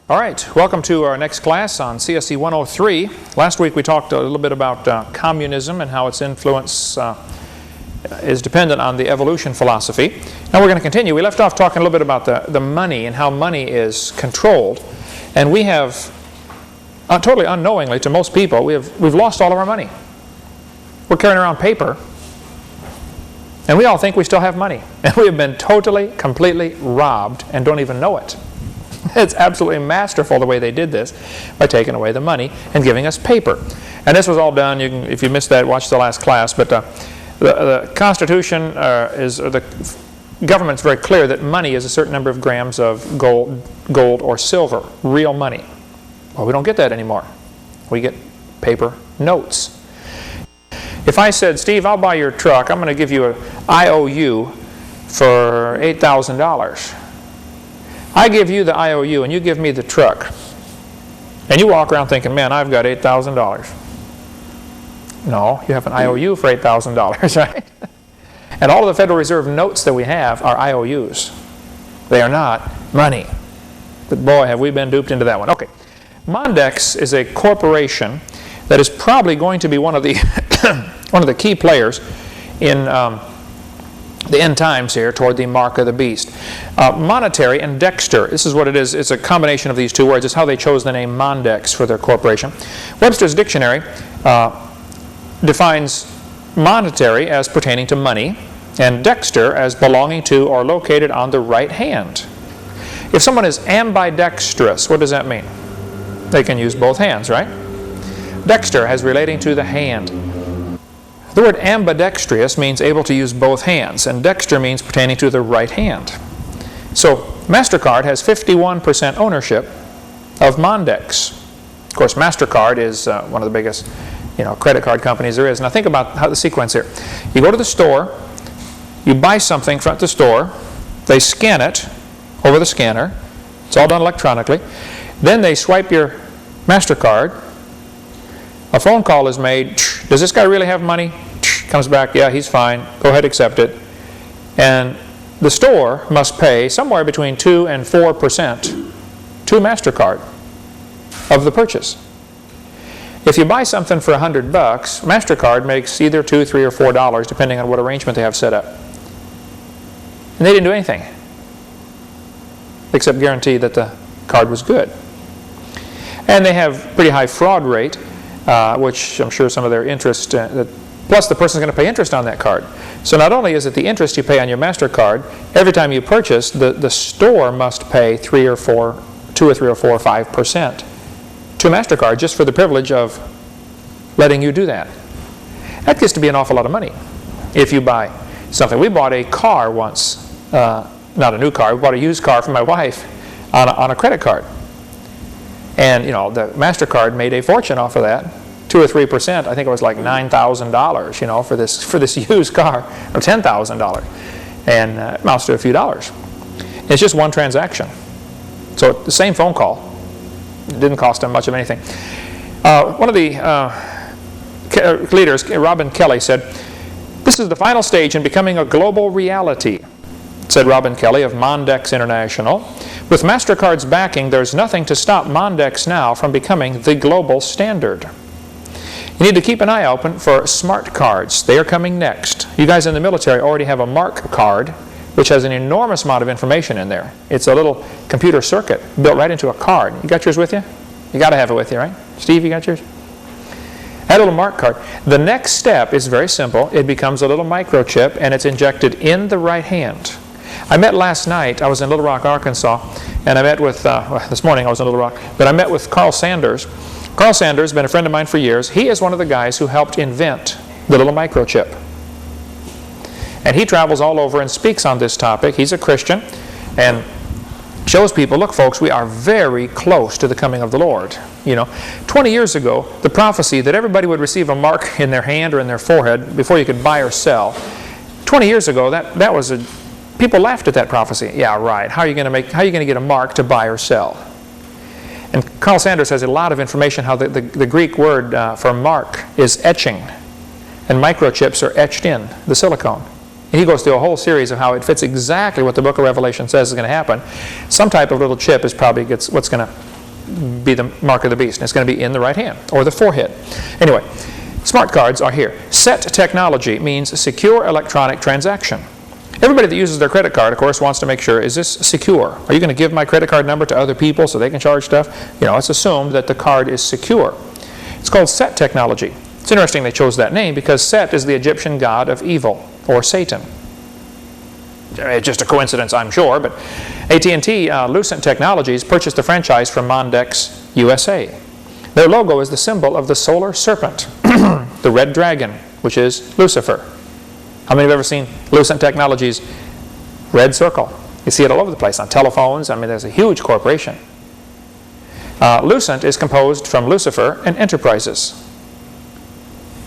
All right, welcome to our next class on CSE 103. Last week we talked a little bit about communism and how its influence is dependent on the evolution philosophy. Now we're going to continue. We left off talking a little bit about the money and how money is controlled. And we have, totally unknowingly to most people, we've lost all of our money. We're carrying around paper, and we all think we still have money. And we have been totally, completely robbed and don't even know it. It's absolutely masterful the way they did this by taking away the money and giving us paper. And this was all done, if you missed that, watch the last class, but the Constitution the government's very clear that money is a certain number of grams of gold or silver, real money. Well, we don't get that anymore. We get paper notes. If I said, Steve, I'll buy your truck, I'm going to give you an IOU for $8,000. I give you the IOU and you give me the truck. And you walk around thinking, man, I've got $8,000. No, you have an IOU for $8,000, right? And all of the Federal Reserve notes that we have are IOUs. They are not money. But boy, have we been duped into that one. Okay. Mondex is a corporation that is probably going to be one of the one of the key players in the end times here toward the mark of the beast. Monetary and Dexter, this is what it is. It's a combination of these two words. It's how they chose the name Mondex for their corporation. Webster's Dictionary defines monetary as pertaining to money and Dexter as belonging to or located on the right hand. If someone is ambidextrous, what does that mean? They can use both hands, right? Dexter has relating to the hand. The word ambidextrous means able to use both hands, and Dexter means pertaining to the right hand. So MasterCard has 51% ownership of Mondex. Of course, MasterCard is one of the biggest credit card companies there is. Now think about how the sequence here. You go to the store, you buy something from the store, they scan it over the scanner. It's all done electronically. Then they swipe your MasterCard. A phone call is made. Does this guy really have money? Comes back, yeah, he's fine. Go ahead, accept it. And the store must pay somewhere between 2 and 4% to MasterCard of the purchase. If you buy something for $100, MasterCard makes either $2, $3, or $4, depending on what arrangement they have set up. And they didn't do anything except guarantee that the card was good. And they have pretty high fraud rate, which I'm sure some of their interest, plus the person's going to pay interest on that card. So not only is it the interest you pay on your MasterCard, every time you purchase, the store must pay 2 or 3 or 4 or 5% to MasterCard just for the privilege of letting you do that. That gets to be an awful lot of money if you buy something. We bought a car once, not a new car, we bought a used car for my wife on a credit card. And the MasterCard made a fortune off of that, 2 or 3%. I think it was like $9,000, for this used car, or $10,000, and it amounts to a few dollars. It's just one transaction. So the same phone call. It didn't cost them much of anything. One of the leaders, Robin Kelly, said, "This is the final stage in becoming a global reality," said Robin Kelly of Mondex International. "With MasterCard's backing, there's nothing to stop Mondex now from becoming the global standard. You need to keep an eye open for smart cards. They are coming next. You guys in the military already have a Mark card, which has an enormous amount of information in there. It's a little computer circuit built right into a card. You got yours with you? You got to have it with you, right? Steve, you got yours? That little Mark card. The next step is very simple. It becomes a little microchip, and it's injected in the right hand. I met last night, I was in Little Rock, Arkansas, and I met with, this morning I was in Little Rock, but I met with Carl Sanders. Carl Sanders has been a friend of mine for years. He is one of the guys who helped invent the little microchip. And he travels all over and speaks on this topic. He's a Christian and shows people, look folks, we are very close to the coming of the Lord. 20 years ago, the prophecy that everybody would receive a mark in their hand or in their forehead before you could buy or sell, 20 years ago, that was people laughed at that prophecy. Yeah, right. How are you going to get a mark to buy or sell? And Carl Sanders has a lot of information how the Greek word for mark is etching, and microchips are etched in the silicone. And he goes through a whole series of how it fits exactly what the book of Revelation says is going to happen. Some type of little chip is probably what's going to be the mark of the beast, and it's going to be in the right hand or the forehead. Anyway, smart cards are here. SET technology means secure electronic transaction. Everybody that uses their credit card, of course, wants to make sure, is this secure? Are you going to give my credit card number to other people so they can charge stuff? You know, it's assumed that the card is secure. It's called SET technology. It's interesting they chose that name because Set is the Egyptian god of evil, or Satan. It's just a coincidence, I'm sure, but AT&T Lucent Technologies purchased the franchise from Mondex, USA. Their logo is the symbol of the solar serpent, the red dragon, which is Lucifer. How many have ever seen Lucent Technologies' red circle? You see it all over the place on telephones. I mean, there's a huge corporation. Lucent is composed from Lucifer and Enterprises.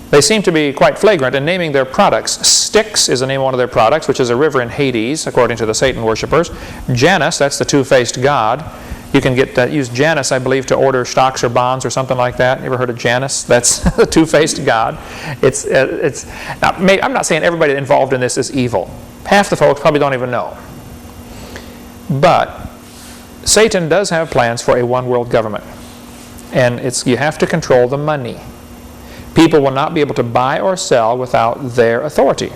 They seem to be quite flagrant in naming their products. Styx is the name of one of their products, which is a river in Hades, according to the Satan worshippers. Janus, that's the two-faced god. You can use Janus, I believe, to order stocks or bonds or something like that. You ever heard of Janus? That's the two-faced god. Now, I'm not saying everybody involved in this is evil. Half the folks probably don't even know. But Satan does have plans for a one-world government. And you have to control the money. People will not be able to buy or sell without their authority.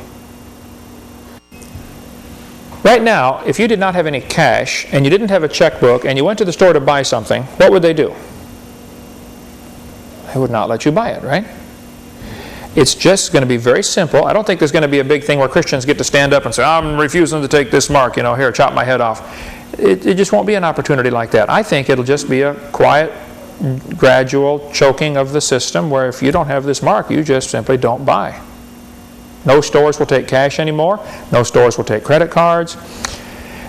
Right now, if you did not have any cash and you didn't have a checkbook and you went to the store to buy something, what would they do? They would not let you buy it, right? It's just going to be very simple. I don't think there's going to be a big thing where Christians get to stand up and say, I'm refusing to take this mark, you know, here, chop my head off. It just won't be an opportunity like that. I think it'll just be a quiet, gradual choking of the system where if you don't have this mark, you just simply don't buy. No stores will take cash anymore. No stores will take credit cards.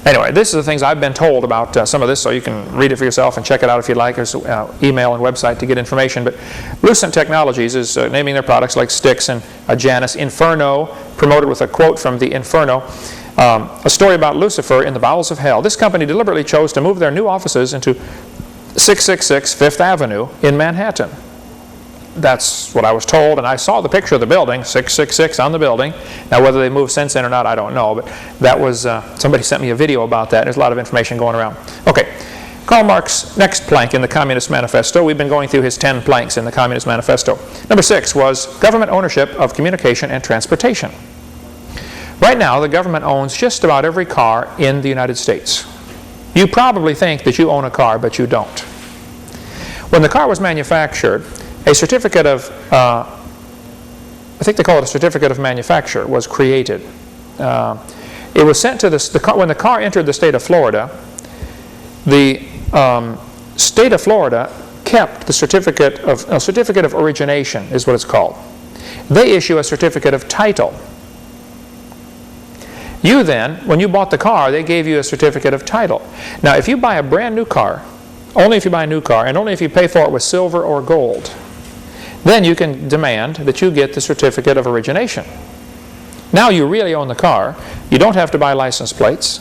Anyway, this is the things I've been told about some of this, so you can read it for yourself and check it out if you'd like. There's email and website to get information. But Lucent Technologies is naming their products like Styx and Janus. Inferno, promoted with a quote from the Inferno, a story about Lucifer in the bowels of hell. This company deliberately chose to move their new offices into 666 Fifth Avenue in Manhattan. That's what I was told, and I saw the picture of the building, 666 on the building. Now, whether they moved since then or not, I don't know, but that was, somebody sent me a video about that. There's a lot of information going around. Okay, Karl Marx's next plank in the Communist Manifesto. We've been going through his 10 planks in the Communist Manifesto. Number 6 was government ownership of communication and transportation. Right now, the government owns just about every car in the United States. You probably think that you own a car, but you don't. When the car was manufactured, a certificate of, I think they call it a certificate of manufacture, was created. It was sent to when the car entered the state of Florida, the state of Florida kept the certificate of origination, is what it's called. They issue a certificate of title. You then, when you bought the car, they gave you a certificate of title. Now, if you buy a brand new car, only if you buy a new car, and only if you pay for it with silver or gold, then you can demand that you get the certificate of origination. Now you really own the car. You don't have to buy license plates.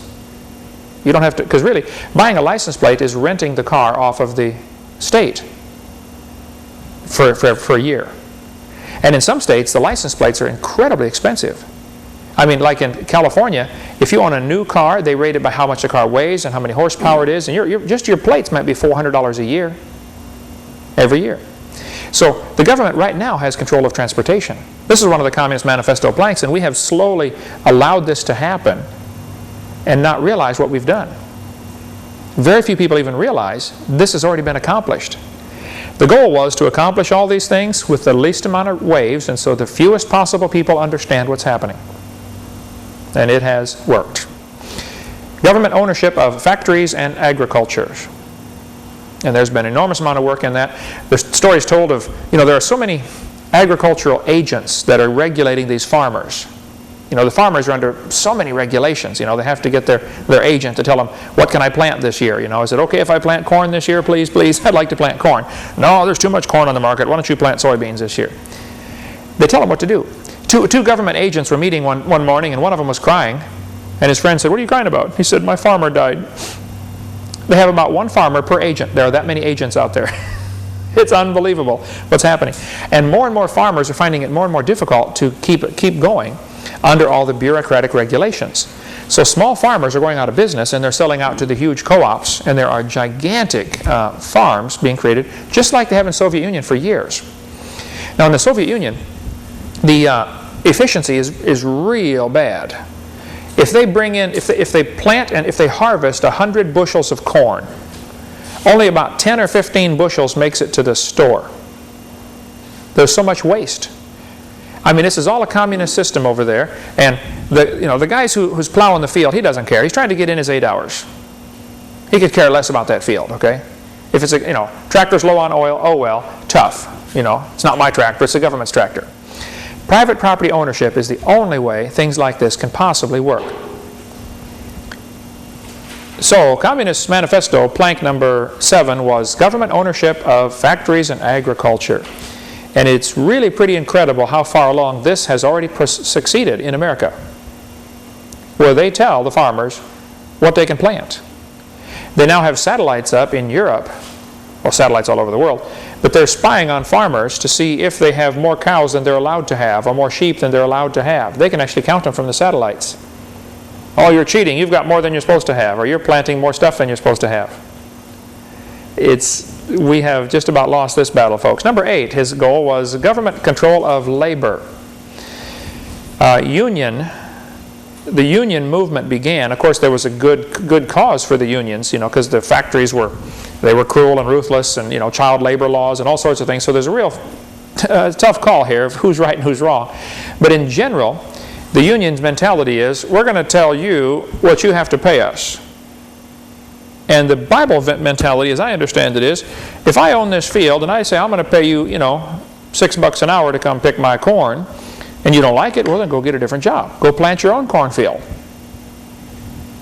You don't have to, because really, buying a license plate is renting the car off of the state for a year. And in some states, the license plates are incredibly expensive. I mean, like in California, if you own a new car, they rate it by how much the car weighs and how many horsepower it is, and just your plates might be $400 a year, every year. So the government right now has control of transportation. This is one of the Communist Manifesto planks, and we have slowly allowed this to happen and not realize what we've done. Very few people even realize this has already been accomplished. The goal was to accomplish all these things with the least amount of waves, and so the fewest possible people understand what's happening. And it has worked. Government ownership of factories and agriculture. And there's been an enormous amount of work in that. The story is told of, there are so many agricultural agents that are regulating these farmers. The farmers are under so many regulations. They have to get their agent to tell them, what can I plant this year? Is it okay if I plant corn this year, please, please? I'd like to plant corn. No, there's too much corn on the market. Why don't you plant soybeans this year? They tell them what to do. Two government agents were meeting one morning, and one of them was crying. And his friend said, what are you crying about? He said, my farmer died. They have about one farmer per agent. There are that many agents out there. It's unbelievable what's happening. And more farmers are finding it more and more difficult to keep going under all the bureaucratic regulations. So small farmers are going out of business, and they're selling out to the huge co-ops, and there are gigantic farms being created, just like they have in the Soviet Union for years. Now in the Soviet Union, the efficiency is real bad. If they bring in, if they plant and if they harvest 100 bushels of corn, only about 10 or 15 bushels makes it to the store. There's so much waste. I mean, this is all a communist system over there, and the guys who's plowing the field, he doesn't care. He's trying to get in his 8 hours. He could care less about that field, okay? If it's tractor's low on oil, oh well, tough. It's not my tractor, it's the government's tractor. Private property ownership is the only way things like this can possibly work. So, Communist Manifesto, plank number 7 was government ownership of factories and agriculture. And it's really pretty incredible how far along this has already succeeded in America, where they tell the farmers what they can plant. They now have satellites up in Europe, well, satellites all over the world, but they're spying on farmers to see if they have more cows than they're allowed to have, or more sheep than they're allowed to have. They can actually count them from the satellites. Oh, you're cheating, you've got more than you're supposed to have, or you're planting more stuff than you're supposed to have. We have just about lost this battle, folks. Number 8, his goal was government control of labor. The union movement began. Of course, there was a good cause for the unions, because the factories were cruel and ruthless, and child labor laws and all sorts of things. So there's a real tough call here of who's right and who's wrong. But in general, the union's mentality is, we're going to tell you what you have to pay us. And the Bible mentality, as I understand it, is, if I own this field and I say I'm going to pay you, $6 an hour to come pick my corn, and you don't like it, well then go get a different job. Go plant your own cornfield.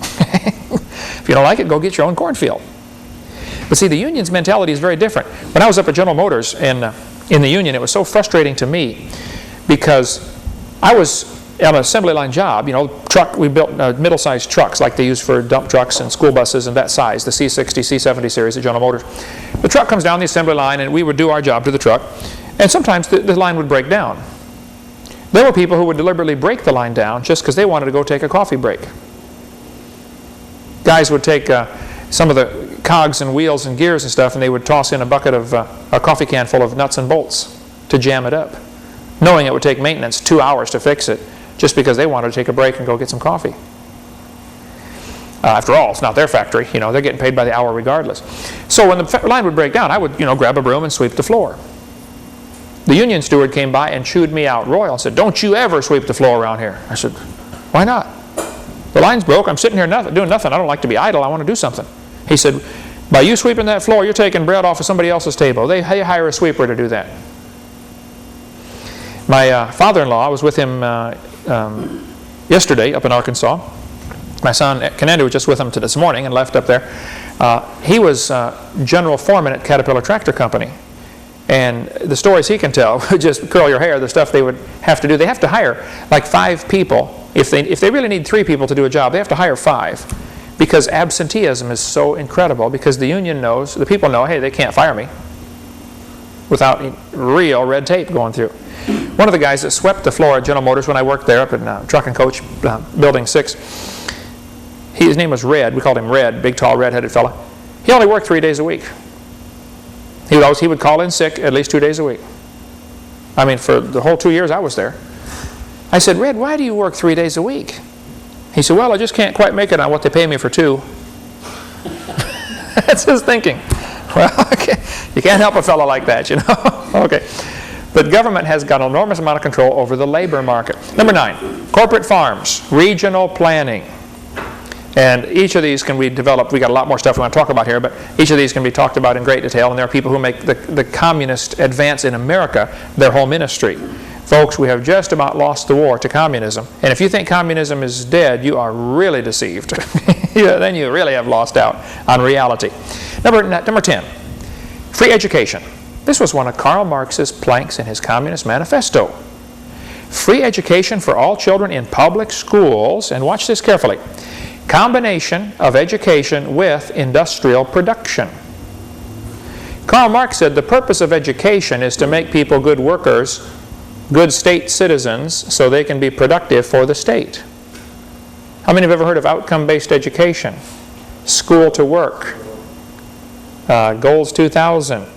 If you don't like it, go get your own cornfield. But see, the union's mentality is very different. When I was up at General Motors in the union, it was so frustrating to me, because I was on an assembly line job, we built middle-sized trucks like they use for dump trucks and school buses and that size, the C60, C70 series at General Motors. The truck comes down the assembly line, and we would do our job to the truck, and sometimes the line would break down. There were people who would deliberately break the line down just because they wanted to go take a coffee break. Guys would take some of the cogs and wheels and gears and stuff, and they would toss in a bucket of a coffee can full of nuts and bolts to jam it up, knowing it would take maintenance 2 hours to fix it, just because they wanted to take a break and go get some coffee. After all, it's not their factory. They're getting paid by the hour regardless. So when the line would break down, I would grab a broom and sweep the floor. The union steward came by and chewed me out royal and said, "Don't you ever sweep the floor around here." I said, "Why not? The line's broke. I'm sitting here doing nothing. I don't like to be idle. I want to do something." He said, "By you sweeping that floor, you're taking bread off of somebody else's table. They hire a sweeper to do that." My father-in-law, I was with him yesterday up in Arkansas. My son, Cananda, was just with him this morning and left up there. He was general foreman at Caterpillar Tractor Company. And the stories he can tell would just curl your hair, the stuff they would have to do. They have to hire like 5 people. If they really need 3 people to do a job, they have to hire 5. Because absenteeism is so incredible, because the union knows, the people know, hey, they can't fire me without real red tape going through. One of the guys that swept the floor at General Motors when I worked there up in Truck and Coach, Building 6, his name was Red. We called him Red, big, tall, red-headed fella. He only worked 3 days a week. He would call in sick at least 2 days a week. I mean, for the whole 2 years I was there. I said, "Red, why do you work 3 days a week?" He said, "Well, I just can't quite make it on what they pay me for 2. That's his thinking. Well, okay. You can't help a fellow like that, Okay. But government has got an enormous amount of control over the labor market. Number 9, corporate farms, regional planning. And each of these can be developed. We've got a lot more stuff we want to talk about here, but each of these can be talked about in great detail. And there are people who make the communist advance in America their whole ministry. Folks, we have just about lost the war to communism. And if you think communism is dead, you are really deceived. Then you really have lost out on reality. Number 10, free education. This was one of Karl Marx's planks in his Communist Manifesto. Free education for all children in public schools, and watch this carefully, combination of education with industrial production. Karl Marx said the purpose of education is to make people good workers, good state citizens, so they can be productive for the state. How many have ever heard of outcome-based education? School to work. Goals 2000.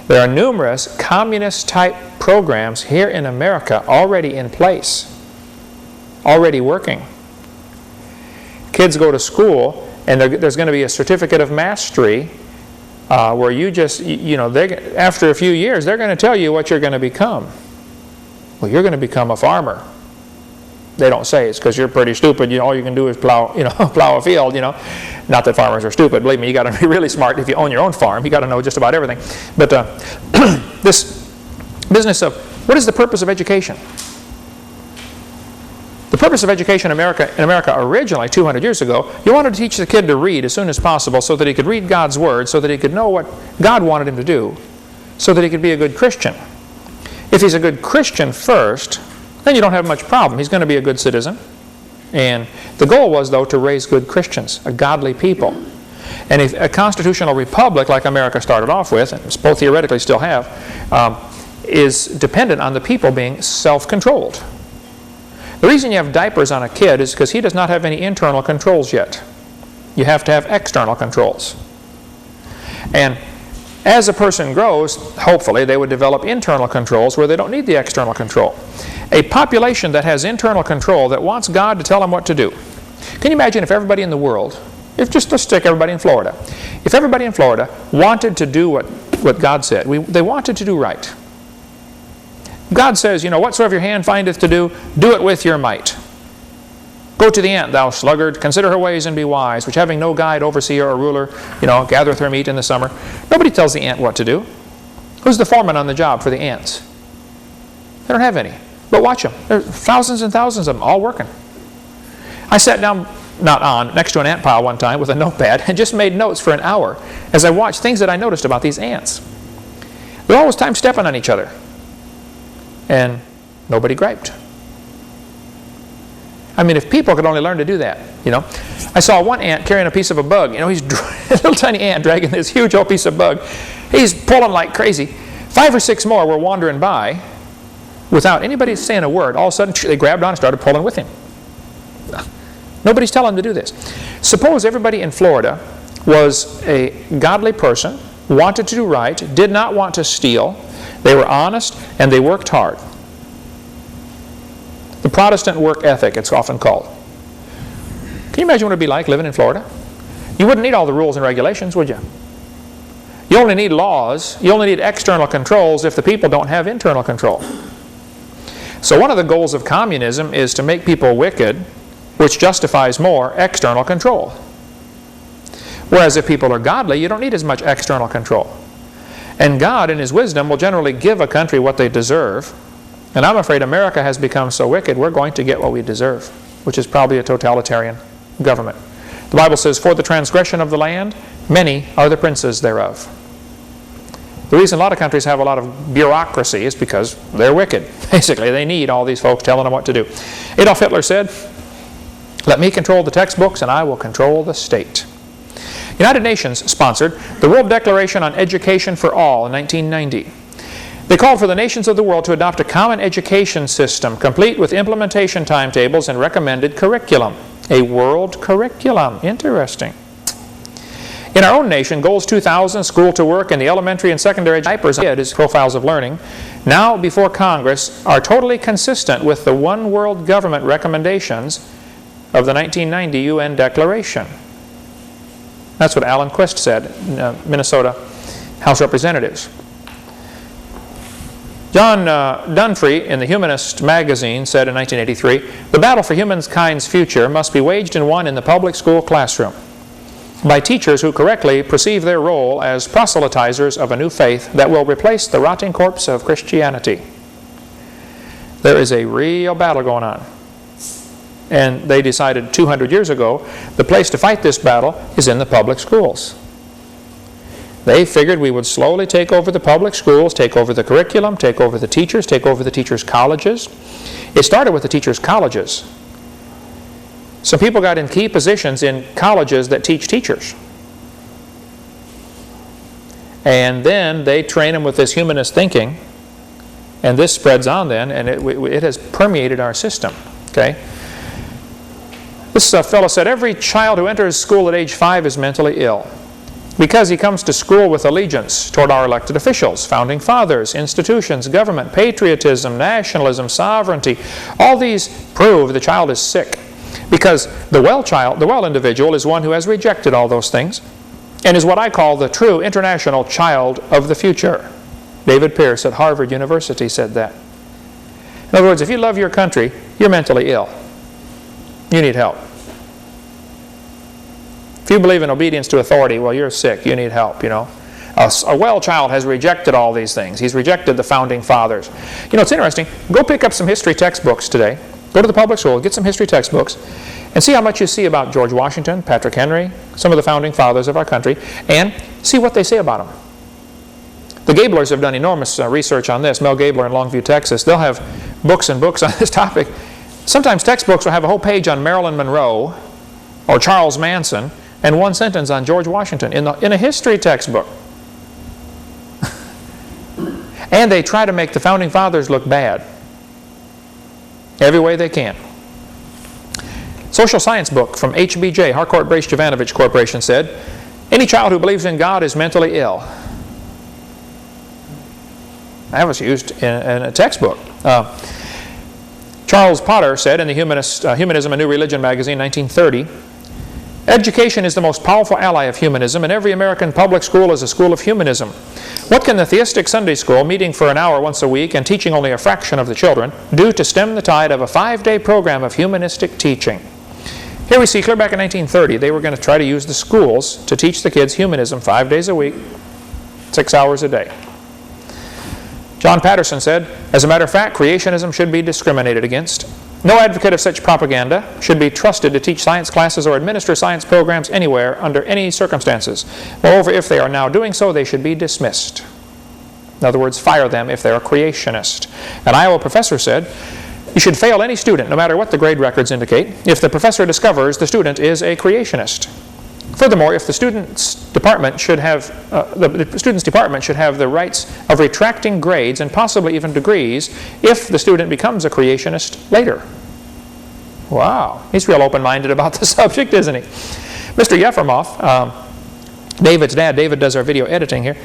There are numerous communist-type programs here in America already in place, already working. Kids go to school, and there's going to be a certificate of mastery where you just, after a few years, they're going to tell you what you're going to become. Well, you're going to become a farmer. They don't say it's because you're pretty stupid. All you can do is plow a field. Not that farmers are stupid. Believe me, you got to be really smart if you own your own farm. You got to know just about everything. But this business of what is the purpose of education? The purpose of education in America originally, 200 years ago, you wanted to teach the kid to read as soon as possible so that he could read God's Word, so that he could know what God wanted him to do, so that he could be a good Christian. If he's a good Christian first, then you don't have much problem. He's going to be a good citizen. And the goal was, though, to raise good Christians, a godly people. And if a constitutional republic like America started off with, and both theoretically still have, is dependent on the people being self-controlled. The reason you have diapers on a kid is because he does not have any internal controls yet. You have to have external controls. And as a person grows, hopefully they would develop internal controls where they don't need the external control. A population that has internal control, that wants God to tell them what to do. Can you imagine if everybody in the world, let's stick everybody in Florida, if everybody in Florida wanted to do what God said, they wanted to do right. God says, whatsoever your hand findeth to do, do it with your might. Go to the ant, thou sluggard, consider her ways and be wise, which having no guide, overseer, or ruler, gathereth her meat in the summer. Nobody tells the ant what to do. Who's the foreman on the job for the ants? They don't have any. But watch them. There's thousands and thousands of them all working. I sat down, next to an ant pile one time with a notepad and just made notes for an hour as I watched things that I noticed about these ants. They're always time stepping on each other. And nobody griped. I mean, if people could only learn to do that, I saw one ant carrying a piece of a bug. He's a little tiny ant dragging this huge old piece of bug. He's pulling like crazy. 5 or 6 more were wandering by without anybody saying a word. All of a sudden, they grabbed on and started pulling with him. Nobody's telling them to do this. Suppose everybody in Florida was a godly person, wanted to do right, did not want to steal. They were honest, and they worked hard. The Protestant work ethic, it's often called. Can you imagine what it would be like living in Florida? You wouldn't need all the rules and regulations, would you? You only need laws. You only need external controls if the people don't have internal control. So one of the goals of communism is to make people wicked, which justifies more external control. Whereas if people are godly, you don't need as much external control. And God, in His wisdom, will generally give a country what they deserve. And I'm afraid America has become so wicked, we're going to get what we deserve, which is probably a totalitarian government. The Bible says, for the transgression of the land, many are the princes thereof. The reason a lot of countries have a lot of bureaucracy is because they're wicked. Basically, they need all these folks telling them what to do. Adolf Hitler said, let me control the textbooks and I will control the state. United Nations sponsored the World Declaration on Education for All in 1990. They called for the nations of the world to adopt a common education system, complete with implementation timetables and recommended curriculum. A world curriculum. Interesting. In our own nation, Goals 2000, School to Work, and the elementary and secondary diapers as profiles of learning, now before Congress, are totally consistent with the one world government recommendations of the 1990 UN Declaration. That's what Alan Quist said, Minnesota House Representatives. John Dunfree in the Humanist magazine said in 1983, the battle for humankind's future must be waged and won in the public school classroom by teachers who correctly perceive their role as proselytizers of a new faith that will replace the rotting corpse of Christianity. There is a real battle going on. And they decided 200 years ago, the place to fight this battle is in the public schools. They figured we would slowly take over the public schools, take over the curriculum, take over the teachers, take over the teachers' colleges. It started with the teachers' colleges. Some people got in key positions in colleges that teach teachers. And then they train them with this humanist thinking, and this spreads on then, and it has permeated our system. Okay? This fellow said, every child who enters school at age 5 is mentally ill because he comes to school with allegiance toward our elected officials, founding fathers, institutions, government, patriotism, nationalism, sovereignty. All these prove the child is sick because the well individual is one who has rejected all those things and is what I call the true international child of the future. David Pierce at Harvard University said that. In other words, if you love your country, you're mentally ill. You need help. If you believe in obedience to authority, well, you're sick. You need help, you know. A well child has rejected all these things. He's rejected the founding fathers. You know, it's interesting. Go pick up some history textbooks today. Go to the public school, get some history textbooks, and see how much you see about George Washington, Patrick Henry, some of the founding fathers of our country, and see what they say about them. The Gablers have done enormous research on this. Mel Gabler in Longview, Texas. They'll have books and books on this topic. Sometimes textbooks will have a whole page on Marilyn Monroe or Charles Manson and one sentence on George Washington in a history textbook. And they try to make the founding fathers look bad every way they can. Social science book from HBJ, Harcourt Brace Jovanovich Corporation, said, any child who believes in God is mentally ill. That was used in a textbook. Charles Potter said in the Humanism, A New Religion magazine, 1930, education is the most powerful ally of humanism, and every American public school is a school of humanism. What can the theistic Sunday school, meeting for an hour once a week and teaching only a fraction of the children, do to stem the tide of a 5-day program of humanistic teaching? Here we see, clear back in 1930, they were going to try to use the schools to teach the kids humanism 5 days a week, 6 hours a day. John Patterson said, as a matter of fact, creationism should be discriminated against. No advocate of such propaganda should be trusted to teach science classes or administer science programs anywhere under any circumstances. Moreover, if they are now doing so, they should be dismissed. In other words, fire them if they're a creationist. An Iowa professor said, you should fail any student, no matter what the grade records indicate, if the professor discovers the student is a creationist. Furthermore, if the student's department should have the rights of retracting grades and possibly even degrees if the student becomes a creationist later. Wow, he's real open-minded about the subject, isn't he? Mr. Yefremov, David's dad, David does our video editing here.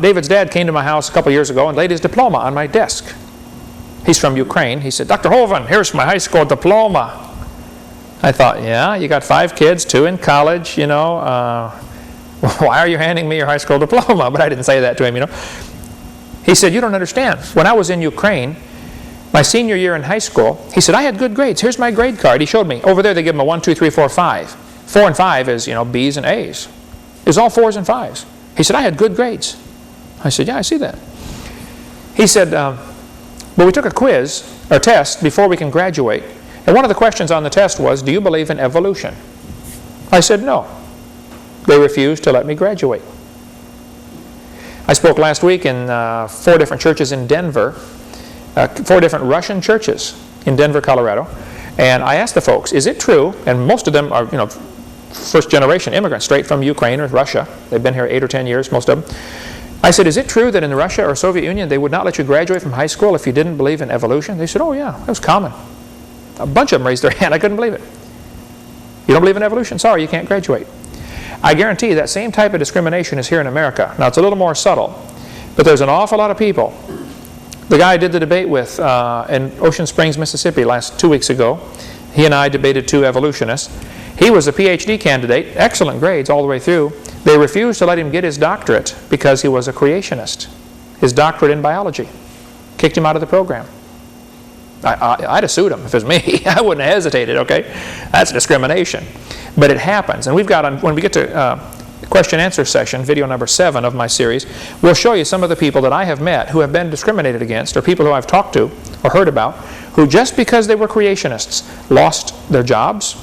David's dad came to my house a couple years ago and laid his diploma on my desk. He's from Ukraine. He said, Dr. Hovind, here's my high school diploma. I thought, yeah, you got 5 kids, 2 in college, you know. Why are you handing me your high school diploma? But I didn't say that to him, you know. He said, you don't understand. When I was in Ukraine, my senior year in high school, he said, I had good grades. Here's my grade card. He showed me. Over there, they give them a 1, 2, 3, 4, 5. 4 and 5 is, you know, B's and A's. It was all 4s and 5s. He said, I had good grades. I said, yeah, I see that. He said, but we took a quiz, or test, before we can graduate. And one of the questions on the test was, do you believe in evolution? I said, no. They refused to let me graduate. I spoke last week in 4 different churches in Denver, 4 different Russian churches in Denver, Colorado. And I asked the folks, is it true, and most of them are, you know, first-generation immigrants straight from Ukraine or Russia. They've been here 8 or 10 years, most of them. I said, is it true that in Russia or Soviet Union they would not let you graduate from high school if you didn't believe in evolution? They said, oh yeah, that was common. A bunch of them raised their hand. I couldn't believe it. You don't believe in evolution? Sorry, you can't graduate. I guarantee that same type of discrimination is here in America. Now, it's a little more subtle, but there's an awful lot of people. The guy I did the debate with in Ocean Springs, Mississippi, 2 weeks ago, he and I debated 2 evolutionists. He was a PhD candidate, excellent grades all the way through. They refused to let him get his doctorate because he was a creationist. His doctorate in biology. Kicked him out of the program. I'd have sued him if it was me. I wouldn't have hesitated, okay? That's discrimination. But it happens. And we've got, when we get to question answer session, video number 7 of my series, we'll show you some of the people that I have met who have been discriminated against, or people who I've talked to or heard about, who just because they were creationists lost their jobs,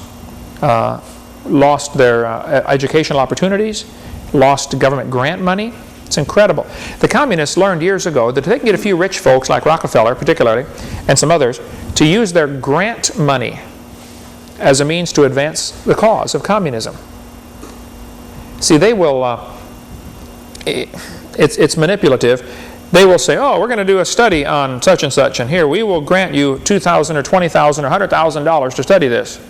lost their educational opportunities, lost government grant money. It's incredible. The communists learned years ago that they can get a few rich folks like Rockefeller particularly, and some others, to use their grant money as a means to advance the cause of communism. See, they will, it's manipulative. They will say, oh, we're going to do a study on such and such, and here we will grant you $2,000 or $20,000 or $100,000 to study this.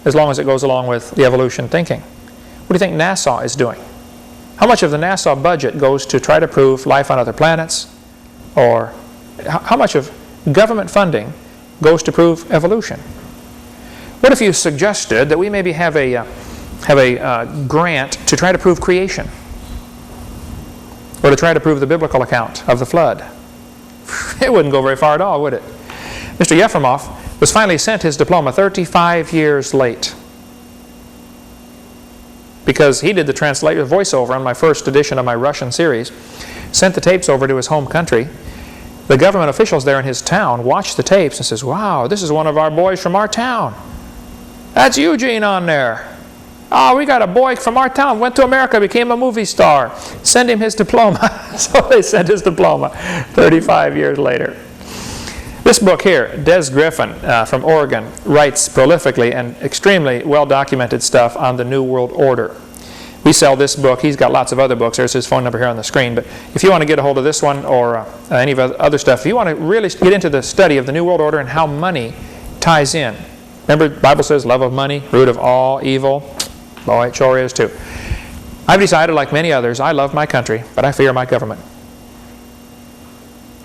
as long as it goes along with the evolution thinking. What do you think NASA is doing? How much of the NASA budget goes to try to prove life on other planets? Or how much of government funding goes to prove evolution? What if you suggested that we maybe have a grant to try to prove creation? Or to try to prove the biblical account of the flood? It wouldn't go very far at all, would it? Mr. Yefremov was finally sent his diploma 35 years late, because he did the voiceover on my first edition of my Russian series, sent the tapes over to his home country. The government officials there in his town watched the tapes and says, "Wow, this is one of our boys from our town. That's Eugene on there. Oh, we got a boy from our town, went to America, became a movie star. Send him his diploma." So they sent his diploma 35 years later. This book here, Des Griffin from Oregon, writes prolifically and extremely well-documented stuff on the New World Order. We sell this book. He's got lots of other books. There's his phone number here on the screen. But if you want to get a hold of this one or any of the other stuff, if you want to really get into the study of the New World Order and how money ties in. Remember, the Bible says, love of money, root of all evil. Boy, it sure is too. I've decided, like many others, I love my country, but I fear my government.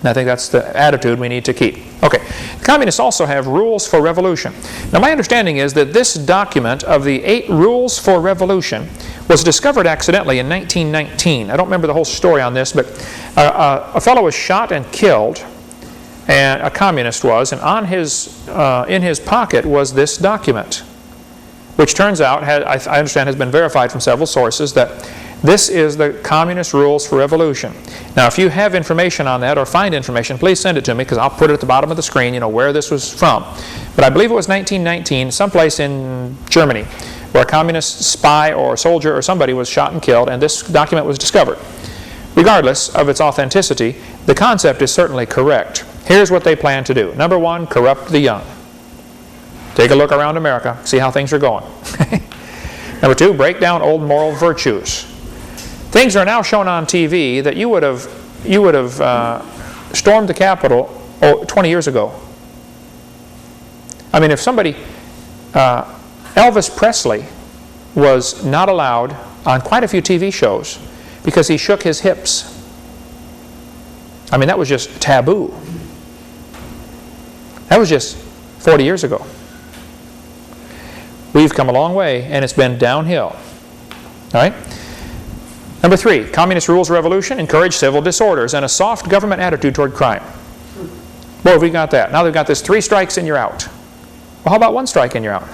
And I think that's the attitude we need to keep. Okay, the communists also have rules for revolution. Now, my understanding is that this document of the 8 rules for revolution was discovered accidentally in 1919. I don't remember the whole story on this, but a fellow was shot and killed, and a communist was, and on in his pocket was this document, which turns out, I understand, has been verified from several sources, that this is the Communist Rules for Revolution. Now, if you have information on that or find information, please send it to me, because I'll put it at the bottom of the screen, you know, where this was from. But I believe it was 1919, someplace in Germany, where a communist spy or soldier or somebody was shot and killed, and this document was discovered. Regardless of its authenticity, the concept is certainly correct. Here's what they plan to do. Number 1, corrupt the young. Take a look around America, see how things are going. Number 2, break down old moral virtues. Things are now shown on TV that you would have stormed the Capitol 20 years ago. I mean, if somebody, Elvis Presley was not allowed on quite a few TV shows because he shook his hips. I mean, that was just taboo. That was just 40 years ago. We've come a long way, and it's been downhill. All right? Number 3, communist rules of revolution encourage civil disorders and a soft government attitude toward crime. Boy, we got that. Now they've got this 3 strikes and you're out. Well, how about 1 strike and you're out?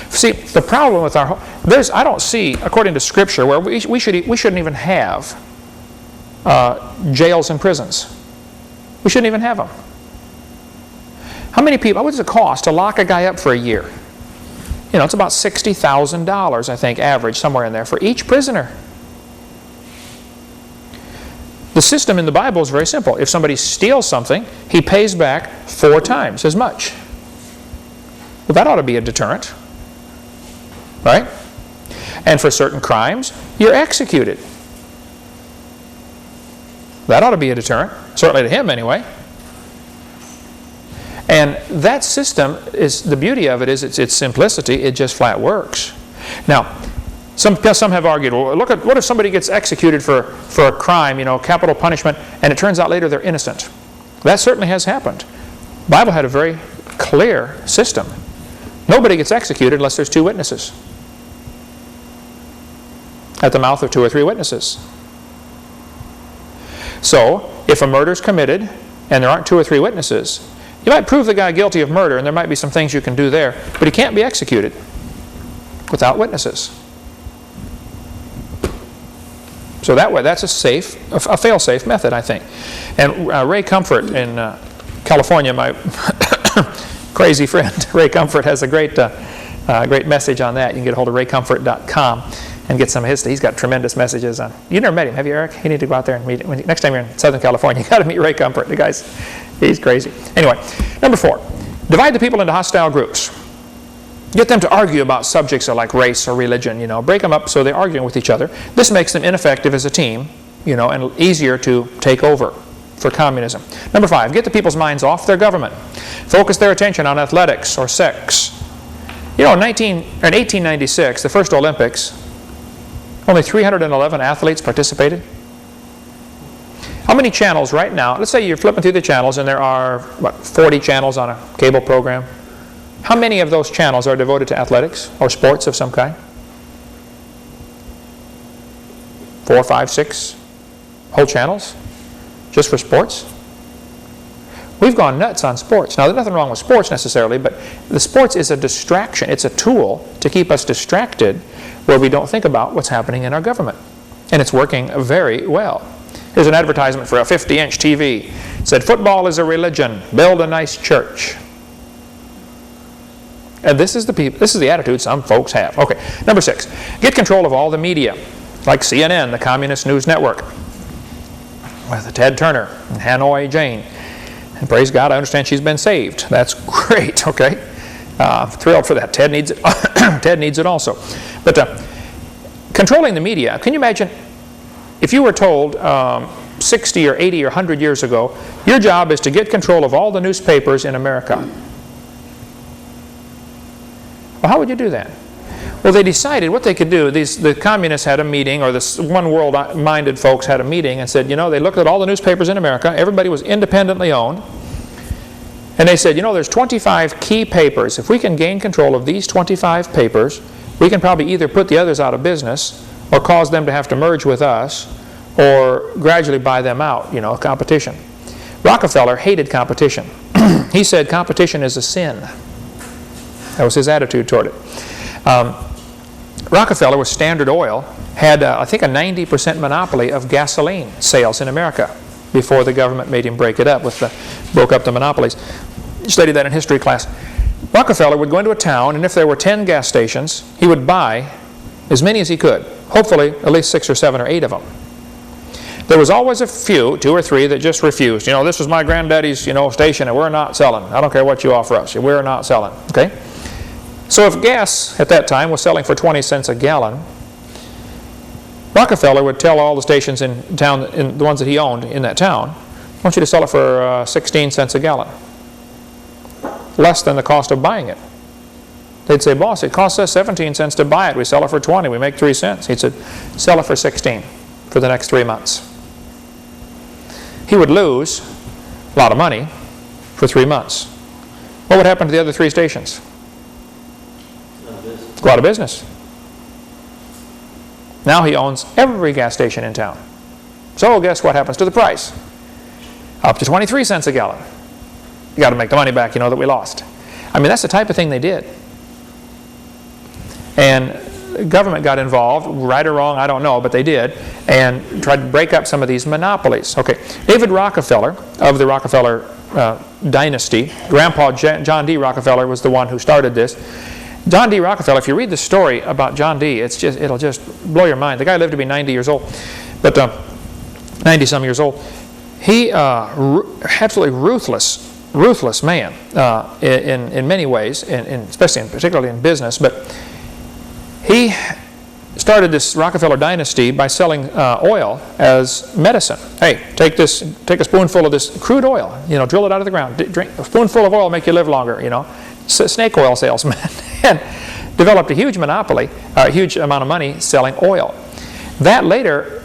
See, the problem with I don't see, according to Scripture, where we shouldn't even have jails and prisons. We shouldn't even have them. How many people, what does it cost to lock a guy up for a year? You know, it's about $60,000, I think, average, somewhere in there, for each prisoner. The system in the Bible is very simple. If somebody steals something, he pays back 4 times as much. Well, that ought to be a deterrent. Right? And for certain crimes, you're executed. That ought to be a deterrent. Certainly to him, anyway. And that system, the beauty of it is its simplicity. It just flat works. Now, some have argued, well, look at, what if somebody gets executed for a crime, you know, capital punishment, and it turns out later they're innocent? That certainly has happened. The Bible had a very clear system. Nobody gets executed unless there's 2 witnesses. At the mouth of 2 or 3 witnesses. So, if a murder is committed and there aren't 2 or 3 witnesses, you might prove the guy guilty of murder, and there might be some things you can do there, but he can't be executed without witnesses. So that way, that's a fail-safe method, I think. And Ray Comfort in California, my crazy friend, Ray Comfort, has a great message on that. You can get a hold of raycomfort.com and get some of his. He's got tremendous messages on. You never met him, have you, Eric? You need to go out there and meet him. Next time you're in Southern California, you got to meet Ray Comfort. The guy's, he's crazy. Anyway, number 4, divide the people into hostile groups. Get them to argue about subjects like race or religion, you know. Break them up so they're arguing with each other. This makes them ineffective as a team, you know, and easier to take over for communism. Number 5, get the people's minds off their government. Focus their attention on athletics or sex. You know, in 1896, the first Olympics, only 311 athletes participated. How many channels right now? Let's say you're flipping through the channels and there are, what, 40 channels on a cable program. How many of those channels are devoted to athletics or sports of some kind? 4, 5, 6 whole channels just for sports? We've gone nuts on sports. Now, there's nothing wrong with sports necessarily, but the sports is a distraction. It's a tool to keep us distracted where we don't think about what's happening in our government. And it's working very well. Here's an advertisement for a 50-inch TV. It said, "Football is a religion. Build a nice church." And this is the attitude some folks have. Okay, number 6. Get control of all the media, like CNN, the Communist News Network, with Ted Turner and Hanoi Jane. And praise God, I understand she's been saved. That's great, okay? Thrilled for that. Ted needs it. Ted needs it also. But controlling the media, can you imagine if you were told 60 or 80 or 100 years ago, your job is to get control of all the newspapers in America? Well, how would you do that? Well, they decided what they could do. The communists had a meeting, or the one world-minded folks had a meeting and said, you know, they looked at all the newspapers in America. Everybody was independently owned. And they said, you know, there's 25 key papers. If we can gain control of these 25 papers, we can probably either put the others out of business or cause them to have to merge with us or gradually buy them out, you know, competition. Rockefeller hated competition. He said competition is a sin. That was his attitude toward it. Rockefeller with Standard Oil had, I think, a 90% monopoly of gasoline sales in America before the government made him break it up, broke up the monopolies. You studied that in history class. Rockefeller would go into a town, and if there were 10 gas stations, he would buy as many as he could, hopefully at least 6 or 7 or 8 of them. There was always a few, 2 or 3, that just refused. You know, this was my granddaddy's, you know, station, and we're not selling. I don't care what you offer us. We're not selling. Okay? So if gas at that time was selling for 20 cents a gallon, Rockefeller would tell all the stations in town, the ones that he owned in that town, I want you to sell it for 16 cents a gallon. Less than the cost of buying it. They'd say, boss, it costs us 17 cents to buy it. We sell it for 20. We make 3 cents. He'd say, sell it for 16 for the next 3 months. He would lose a lot of money for 3 months. What would happen to the other 3 stations? Go out of business. Now he owns every gas station in town. So guess what happens to the price? Up to 23 cents a gallon. You got to make the money back, you know, that we lost. I mean, that's the type of thing they did. And the government got involved, right or wrong, I don't know, but they did, and tried to break up some of these monopolies. Okay, David Rockefeller of the Rockefeller dynasty, Grandpa John D. Rockefeller was the one who started this. John D. Rockefeller, if you read the story about John D., it'll just blow your mind. The guy lived to be 90 years old, but 90-some years old. He, absolutely ruthless man in many ways, especially particularly in business. But he started this Rockefeller dynasty by selling oil as medicine. Hey, take a spoonful of this crude oil, you know, drill it out of the ground. Drink a spoonful of oil will make you live longer, you know. Snake oil salesman. And developed a huge monopoly, a huge amount of money selling oil. That later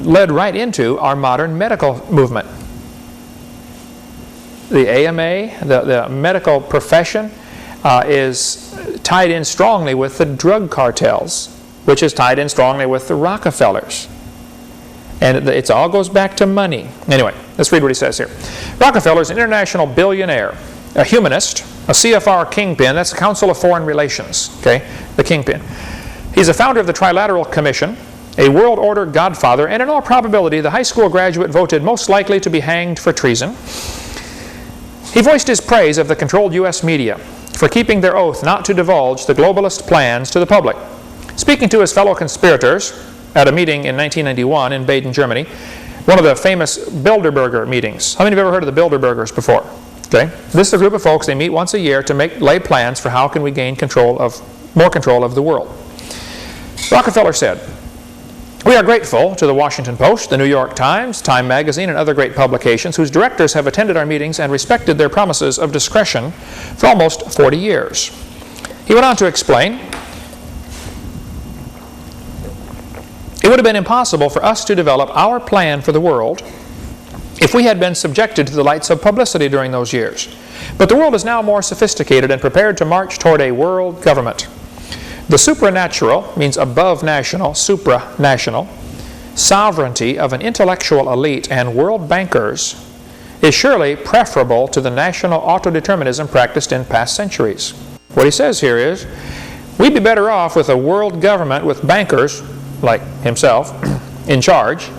led right into our modern medical movement. The AMA, the medical profession, is tied in strongly with the drug cartels, which is tied in strongly with the Rockefellers. And it all goes back to money. Anyway, let's read what he says here. Rockefeller is an international billionaire, a humanist, a CFR kingpin, that's the Council of Foreign Relations, okay, the kingpin. He's a founder of the Trilateral Commission, a world order godfather, and in all probability the high school graduate voted most likely to be hanged for treason. He voiced his praise of the controlled U.S. media for keeping their oath not to divulge the globalist plans to the public. Speaking to his fellow conspirators at a meeting in 1991 in Baden, Germany, one of the famous Bilderberger meetings. How many have ever heard of the Bilderbergers before? Okay. This is a group of folks, they meet once a year to lay plans for how can we gain more control of the world. Rockefeller said, "We are grateful to the Washington Post, the New York Times, Time Magazine, and other great publications whose directors have attended our meetings and respected their promises of discretion for almost 40 years. He went on to explain, it would have been impossible for us to develop our plan for the world if we had been subjected to the lights of publicity during those years. But the world is now more sophisticated and prepared to march toward a world government. The supranatural, means above national, supranational, sovereignty of an intellectual elite and world bankers is surely preferable to the national autodeterminism practiced in past centuries. What he says here is, we'd be better off with a world government with bankers, like himself, in charge,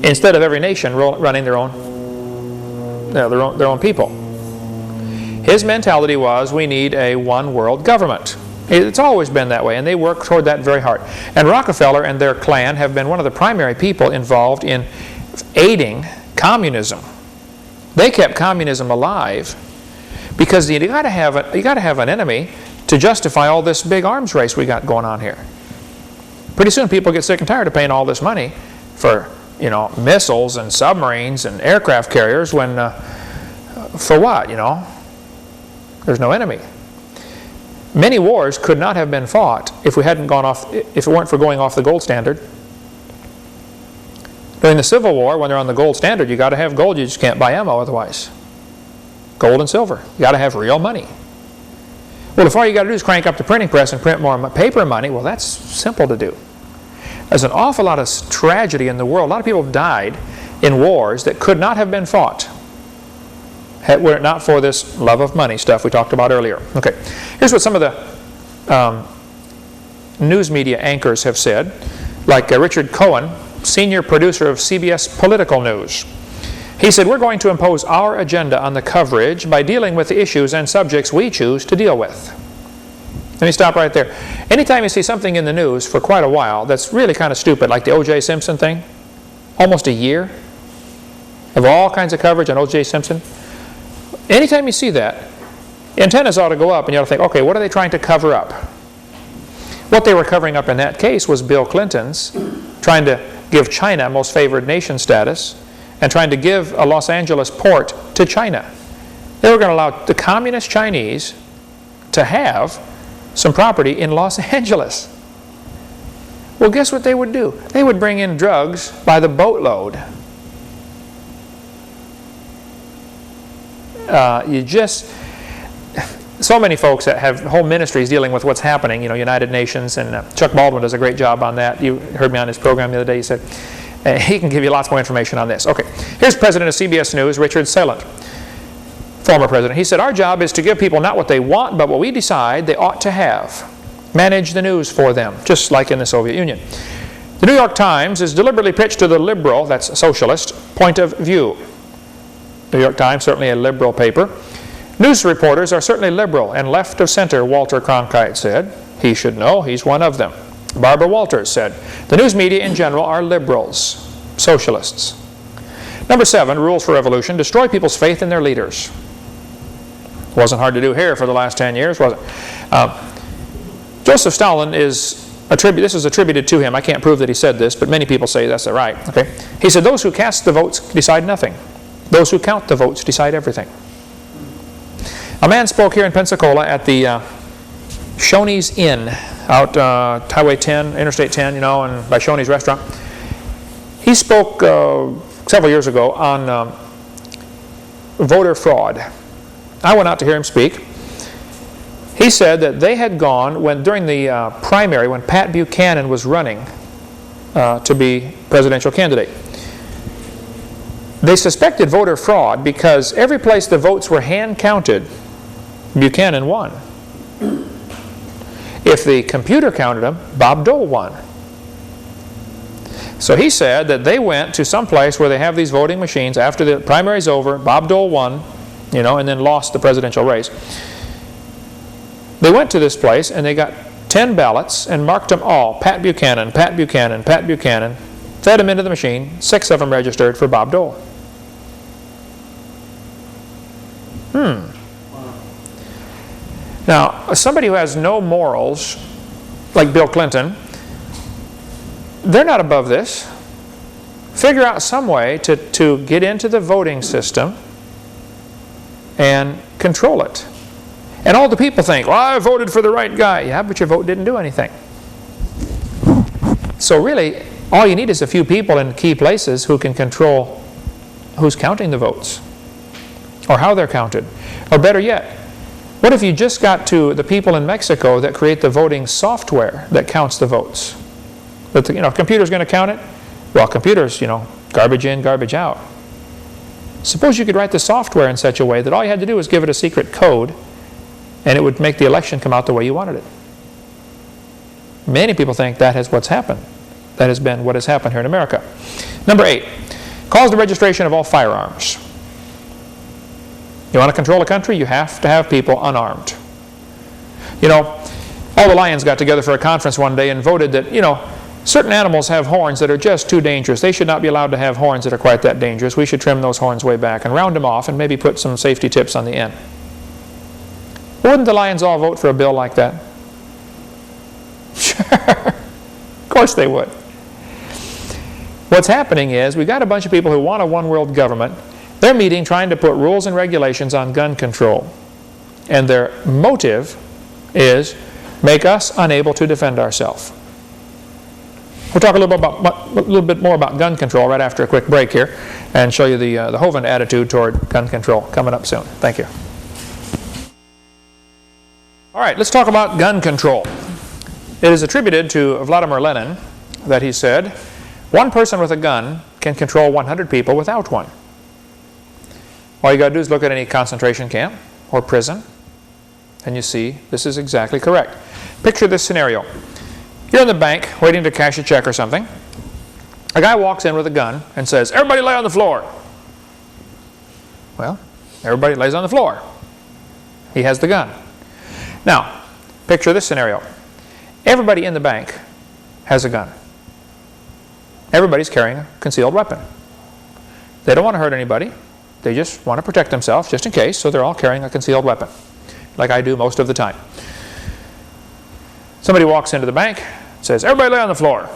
instead of every nation running their own people. His mentality was, we need a one world government. It's always been that way, and they work toward that very hard. And Rockefeller and their clan have been one of the primary people involved in aiding communism. They kept communism alive because you got to have an enemy to justify all this big arms race we got going on here. Pretty soon people get sick and tired of paying all this money for, you know, missiles and submarines and aircraft carriers when, for what, you know? There's no enemy. Many wars could not have been fought if we hadn't gone off, if it weren't for going off the gold standard. During the Civil War, when they're on the gold standard, you got to have gold. You just can't buy ammo otherwise. Gold and silver. You got to have real money. Well, if all you got to do is crank up the printing press and print more paper money, well, that's simple to do. There's an awful lot of tragedy in the world. A lot of people died in wars that could not have been fought were it not for this love of money stuff we talked about earlier. Okay, here's what some of the news media anchors have said, like Richard Cohen, senior producer of CBS Political News. He said, we're going to impose our agenda on the coverage by dealing with the issues and subjects we choose to deal with. Let me stop right there. Anytime you see something in the news for quite a while that's really kind of stupid, like the O.J. Simpson thing, almost a year of all kinds of coverage on O.J. Simpson, anytime you see that, antennas ought to go up and you ought to think, okay, what are they trying to cover up? What they were covering up in that case was Bill Clinton's trying to give China most favored nation status and trying to give a Los Angeles port to China. They were going to allow the communist Chinese to have some property in Los Angeles. Well, guess what they would do? They would bring in drugs by the boatload. So many folks that have whole ministries dealing with what's happening, you know, United Nations, and Chuck Baldwin does a great job on that. You heard me on his program the other day. He said, he can give you lots more information on this. Okay, here's President of CBS News, Richard Salant, former president. He said, our job is to give people not what they want, but what we decide they ought to have. Manage the news for them, just like in the Soviet Union. The New York Times is deliberately pitched to the liberal, that's socialist, point of view. New York Times, certainly a liberal paper. News reporters are certainly liberal and left of center, Walter Cronkite said. He should know, he's one of them. Barbara Walters said, the news media in general are liberals, socialists. Number 7, rules for revolution, destroy people's faith in their leaders. Wasn't hard to do here for the last 10 years, was it? Joseph Stalin is attributed, this is attributed to him. I can't prove that he said this, but many people say that's right. Okay. He said, those who cast the votes decide nothing. Those who count the votes decide everything. A man spoke here in Pensacola at the Shoney's Inn out Highway 10, Interstate 10, you know, and by Shoney's restaurant. He spoke several years ago on voter fraud. I went out to hear him speak. He said that they had gone, during the primary, when Pat Buchanan was running to be presidential candidate, they suspected voter fraud because every place the votes were hand counted, Buchanan won. If the computer counted them, Bob Dole won. So he said that they went to some place where they have these voting machines. After the primary's over, Bob Dole won, you know, and then lost the presidential race. They went to this place and they got 10 ballots and marked them all. Pat Buchanan, Pat Buchanan, Pat Buchanan. Fed them into the machine. 6 of them registered for Bob Dole. Now, somebody who has no morals, like Bill Clinton, they're not above this. Figure out some way to get into the voting system and control it. And all the people think, well, I voted for the right guy. Yeah, but your vote didn't do anything. So really, all you need is a few people in key places who can control who's counting the votes or how they're counted. Or better yet, what if you just got to the people in Mexico that create the voting software that counts the votes? That the computer's going to count it? Well, computers, garbage in, garbage out. Suppose you could write the software in such a way that all you had to do was give it a secret code and it would make the election come out the way you wanted it. Many people think that is what's happened. That has been what has happened here in America. Number 8, calls the registration of all firearms. You want to control a country, you have to have people unarmed. All the lions got together for a conference one day and voted that, certain animals have horns that are just too dangerous. They should not be allowed to have horns that are quite that dangerous. We should trim those horns way back and round them off and maybe put some safety tips on the end. Wouldn't the lions all vote for a bill like that? Sure. Of course they would. What's happening is we've got a bunch of people who want a one-world government. They're meeting trying to put rules and regulations on gun control. And their motive is make us unable to defend ourselves. We'll talk a little bit more about gun control right after a quick break here and show you the Hovind attitude toward gun control coming up soon. Thank you. All right, let's talk about gun control. It is attributed to Vladimir Lenin that he said, one person with a gun can control 100 people without one. All you got to do is look at any concentration camp or prison and you see this is exactly correct. Picture this scenario. You're in the bank waiting to cash a check or something. A guy walks in with a gun and says, everybody lay on the floor. Well, everybody lays on the floor. He has the gun. Now, picture this scenario. Everybody in the bank has a gun. Everybody's carrying a concealed weapon. They don't want to hurt anybody. They just want to protect themselves just in case, so they're all carrying a concealed weapon, like I do most of the time. Somebody walks into the bank, says, everybody lay on the floor.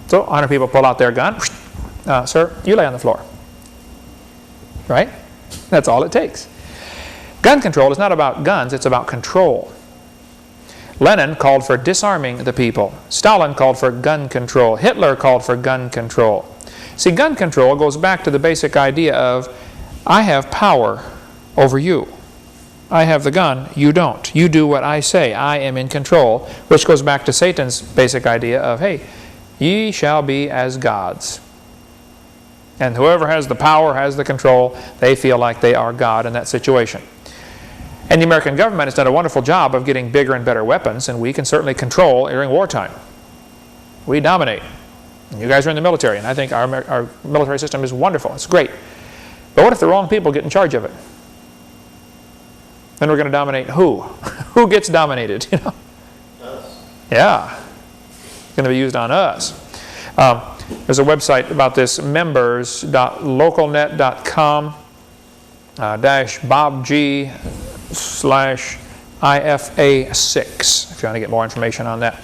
So 100 people pull out their gun. Sir, you lay on the floor. Right? That's all it takes. Gun control is not about guns, it's about control. Lenin called for disarming the people. Stalin called for gun control. Hitler called for gun control. See, gun control goes back to the basic idea of, I have power over you. I have the gun, you don't. You do what I say. I am in control, which goes back to Satan's basic idea of, hey, ye shall be as gods. And whoever has the power, has the control, they feel like they are God in that situation. And the American government has done a wonderful job of getting bigger and better weapons, and we can certainly control during wartime. We dominate. And you guys are in the military, and I think our military system is wonderful. It's great. But what if the wrong people get in charge of it? Then we're going to dominate who? Who gets dominated? Us. Yeah. It's going to be used on us. There's a website about this, members.localnet.com /BobG/IFA6 if you want to get more information on that.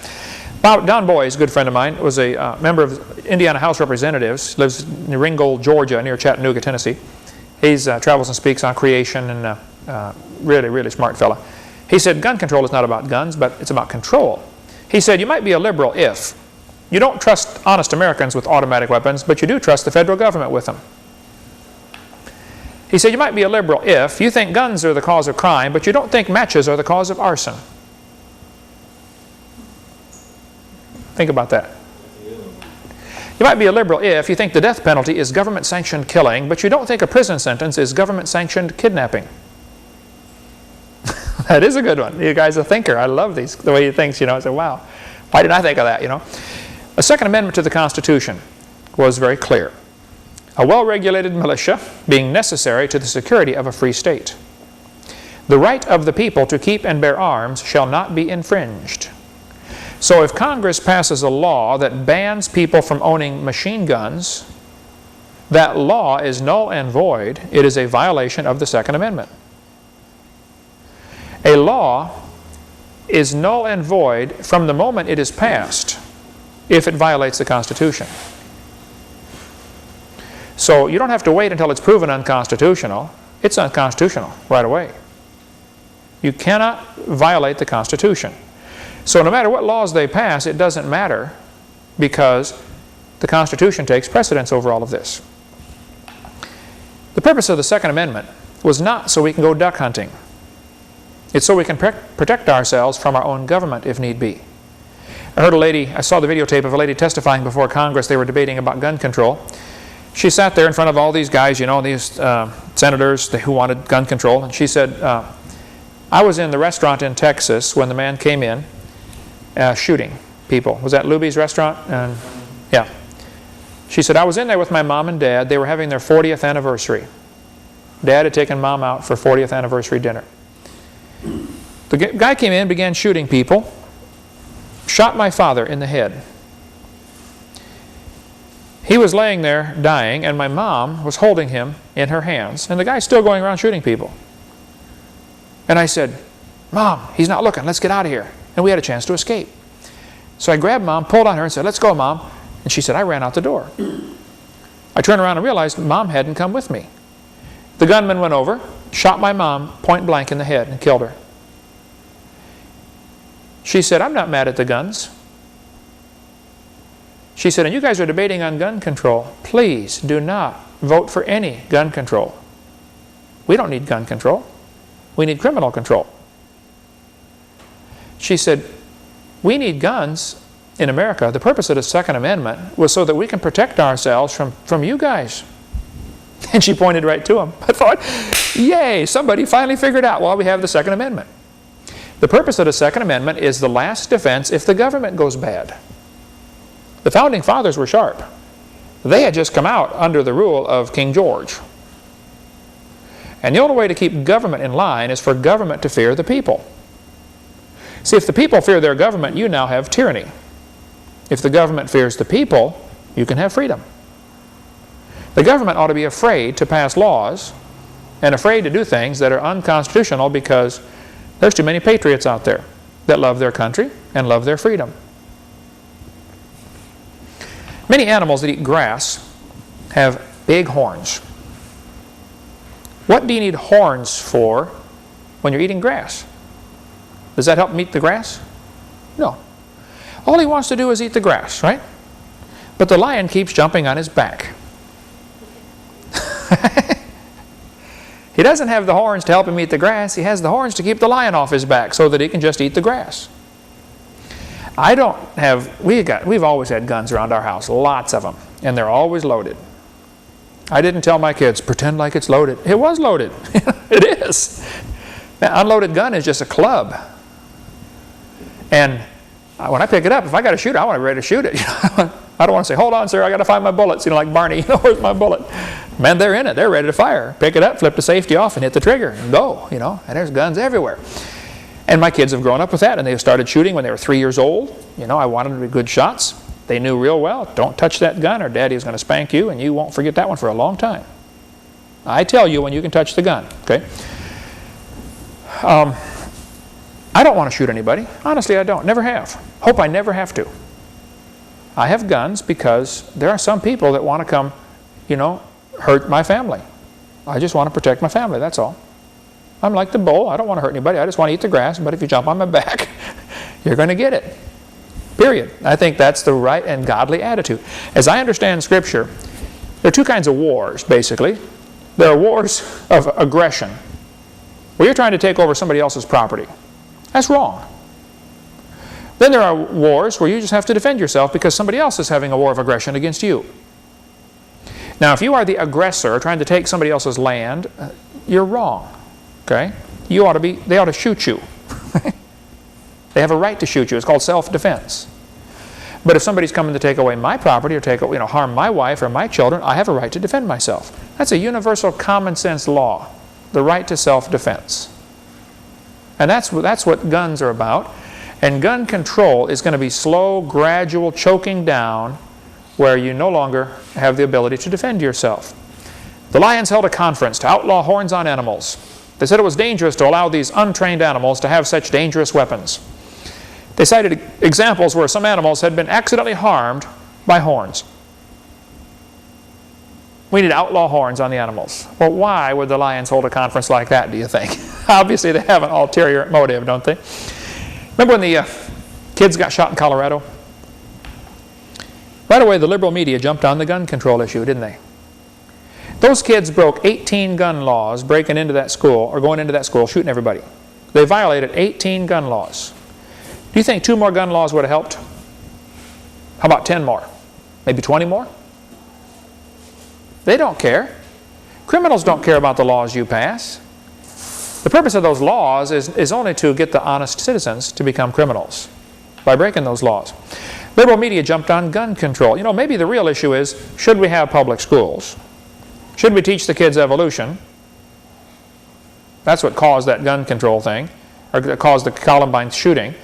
Don Boys, a good friend of mine, was a member of Indiana House Representatives, lives in Ringgold, Georgia, near Chattanooga, Tennessee. He travels and speaks on creation, and really, really smart fella. He said gun control is not about guns, but it's about control. He said you might be a liberal if you don't trust honest Americans with automatic weapons, but you do trust the federal government with them. He said you might be a liberal if you think guns are the cause of crime, but you don't think matches are the cause of arson. Think about that. You might be a liberal if you think the death penalty is government-sanctioned killing, but you don't think a prison sentence is government-sanctioned kidnapping. That is a good one. You guy's a thinker. I love the way he thinks. I say, wow, why didn't I think of that? A Second Amendment to the Constitution was very clear. A well-regulated militia being necessary to the security of a free state. The right of the people to keep and bear arms shall not be infringed. So if Congress passes a law that bans people from owning machine guns, that law is null and void. It is a violation of the Second Amendment. A law is null and void from the moment it is passed if it violates the Constitution. So you don't have to wait until it's proven unconstitutional. It's unconstitutional right away. You cannot violate the Constitution. So no matter what laws they pass, it doesn't matter, because the Constitution takes precedence over all of this. The purpose of the Second Amendment was not so we can go duck hunting. It's so we can protect ourselves from our own government if need be. I saw the videotape of a lady testifying before Congress. They were debating about gun control. She sat there in front of all these guys, these senators who wanted gun control, and she said, I was in the restaurant in Texas when the man came in shooting people. Was that Luby's restaurant? Yeah. She said, I was in there with my mom and dad. They were having their 40th anniversary. Dad had taken mom out for 40th anniversary dinner. The guy came in, began shooting people, shot my father in the head. He was laying there dying, and my mom was holding him in her hands, and the guy's still going around shooting people. And I said, Mom, he's not looking. Let's get out of here. And we had a chance to escape. So I grabbed Mom, pulled on her, and said, let's go, Mom. And she said, I ran out the door. I turned around and realized Mom hadn't come with me. The gunman went over, shot my mom point blank in the head and killed her. She said, I'm not mad at the guns. She said, and you guys are debating on gun control. Please do not vote for any gun control. We don't need gun control. We need criminal control. She said, we need guns in America. The purpose of the Second Amendment was so that we can protect ourselves from you guys. And she pointed right to them. I thought, yay, somebody finally figured out why we have the Second Amendment. The purpose of the Second Amendment is the last defense if the government goes bad. The Founding Fathers were sharp. They had just come out under the rule of King George. And the only way to keep government in line is for government to fear the people. See, if the people fear their government, you now have tyranny. If the government fears the people, you can have freedom. The government ought to be afraid to pass laws and afraid to do things that are unconstitutional, because there's too many patriots out there that love their country and love their freedom. Many animals that eat grass have big horns. What do you need horns for when you're eating grass? Does that help him eat the grass? No. All he wants to do is eat the grass, right? But the lion keeps jumping on his back. He doesn't have the horns to help him eat the grass. He has the horns to keep the lion off his back so that he can just eat the grass. We've always had guns around our house, lots of them, and they're always loaded. I didn't tell my kids, pretend like it's loaded. It was loaded. It is. An unloaded gun is just a club. And when I pick it up, if I got to shoot it, I want to be ready to shoot it. I don't want to say, hold on, sir, I got to find my bullets. Like Barney, where's my bullet? Man, they're in it. They're ready to fire. Pick it up, flip the safety off, and hit the trigger, and go. And there's guns everywhere. And my kids have grown up with that, and they started shooting when they were 3 years old. I wanted them to be good shots. They knew real well, don't touch that gun or Daddy is going to spank you, and you won't forget that one for a long time. I tell you when you can touch the gun, okay? I don't want to shoot anybody. Honestly, I don't. Never have. Hope I never have to. I have guns because there are some people that want to come, hurt my family. I just want to protect my family, that's all. I'm like the bull. I don't want to hurt anybody. I just want to eat the grass, but if you jump on my back, you're going to get it. Period. I think that's the right and godly attitude. As I understand Scripture, there are two kinds of wars, basically. There are wars of aggression, where you're trying to take over somebody else's property. That's wrong. Then there are wars where you just have to defend yourself because somebody else is having a war of aggression against you. Now, if you are the aggressor trying to take somebody else's land, you're wrong. Okay? They ought to shoot you. They have a right to shoot you. It's called self-defense. But if somebody's coming to take away my property or harm my wife or my children, I have a right to defend myself. That's a universal common sense law, the right to self-defense. And that's what guns are about. And gun control is going to be slow, gradual choking down where you no longer have the ability to defend yourself. The Lions held a conference to outlaw horns on animals. They said it was dangerous to allow these untrained animals to have such dangerous weapons. They cited examples where some animals had been accidentally harmed by horns. We need to outlaw horns on the animals. Well, why would the Lions hold a conference like that, do you think? Obviously, they have an ulterior motive, don't they? Remember when the kids got shot in Colorado? Right away, the liberal media jumped on the gun control issue, didn't they? Those kids broke 18 gun laws breaking into that school, or going into that school, shooting everybody. They violated 18 gun laws. Do you think 2 more gun laws would have helped? How about 10 more? Maybe 20 more? They don't care. Criminals don't care about the laws you pass. The purpose of those laws is only to get the honest citizens to become criminals by breaking those laws. Liberal media jumped on gun control. You know, maybe the real issue is, should we have public schools? Should we teach the kids evolution? That's what caused that gun control thing, or caused the Columbine shooting.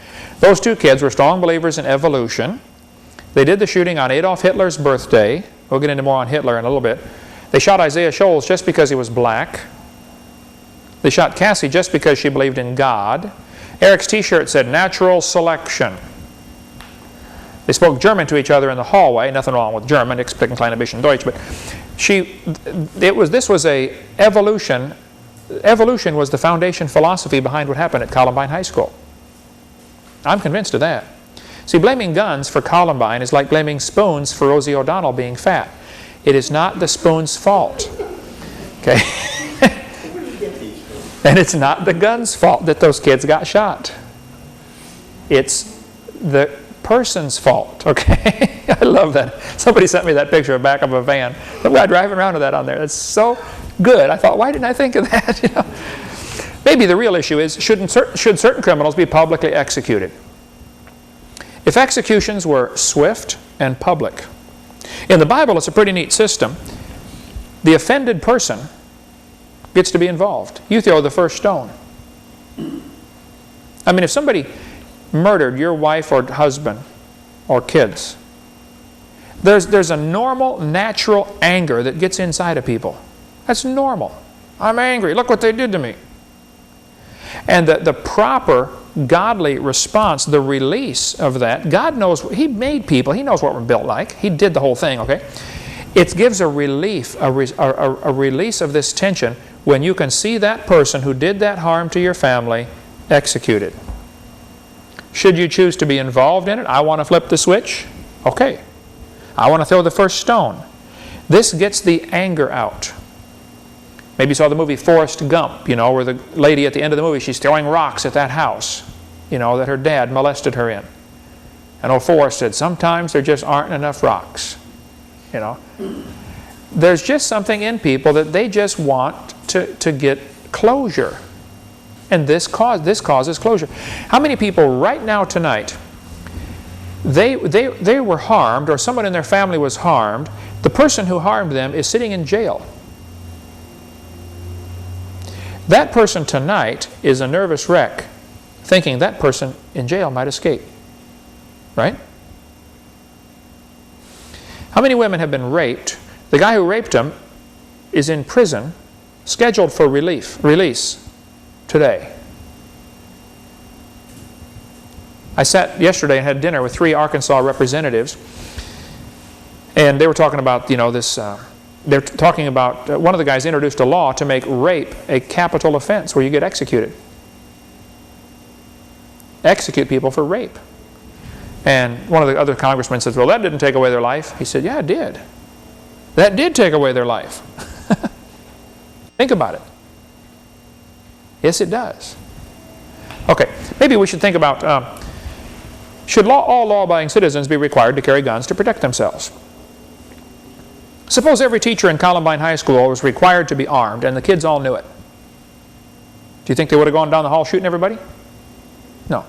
Those 2 kids were strong believers in evolution. They did the shooting on Adolf Hitler's birthday. We'll get into more on Hitler in a little bit. They shot Isaiah Shoals just because he was black. They shot Cassie just because she believed in God. Eric's t-shirt said natural selection. They spoke German to each other in the hallway. Nothing wrong with German, ich spreche ein klein bisschen Deutsch. But this was a evolution. Evolution was the foundation philosophy behind what happened at Columbine High School. I'm convinced of that. See, blaming guns for Columbine is like blaming spoons for Rosie O'Donnell being fat. It is not the spoon's fault. Okay? And it's not the gun's fault that those kids got shot. It's the person's fault, okay? I love that. Somebody sent me that picture of the back of a van. Some guy driving around with that on there. That's so good. I thought, why didn't I think of that? You know? Maybe the real issue is, should certain criminals be publicly executed? If executions were swift and public. In the Bible, it's a pretty neat system. The offended person gets to be involved. You throw the first stone. I mean, if somebody murdered your wife or husband or kids, there's a normal, natural anger that gets inside of people. That's normal. I'm angry. Look what they did to me. And the proper godly response, the release of that, God knows, He made people. He knows what we're built like. He did the whole thing, okay? It gives a relief, a release of this tension when you can see that person who did that harm to your family executed. Should you choose to be involved in it? I want to flip the switch. Okay. I want to throw the first stone. This gets the anger out. Maybe you saw the movie Forrest Gump, you know, where the lady at the end of the movie, she's throwing rocks at that house, you know, that her dad molested her in. And old Forrest said, sometimes there just aren't enough rocks, you know. There's just something in people that they just want to get closure. And this causes closure. How many people right now tonight, they were harmed, or someone in their family was harmed, the person who harmed them is sitting in jail. That person tonight is a nervous wreck, thinking that person in jail might escape. Right? How many women have been raped? The guy who raped them is in prison, scheduled for release today. I sat yesterday and had dinner with 3 Arkansas representatives, and they were talking about, you know, this. They're talking about, one of the guys introduced a law to make rape a capital offense where you get executed. Execute people for rape. And one of the other congressmen says, well, that didn't take away their life. He said, yeah, it did. That did take away their life. Think about it. Yes, it does. Okay, maybe we should think about, should all law-abiding citizens be required to carry guns to protect themselves? Suppose every teacher in Columbine High School was required to be armed and the kids all knew it. Do you think they would have gone down the hall shooting everybody? No.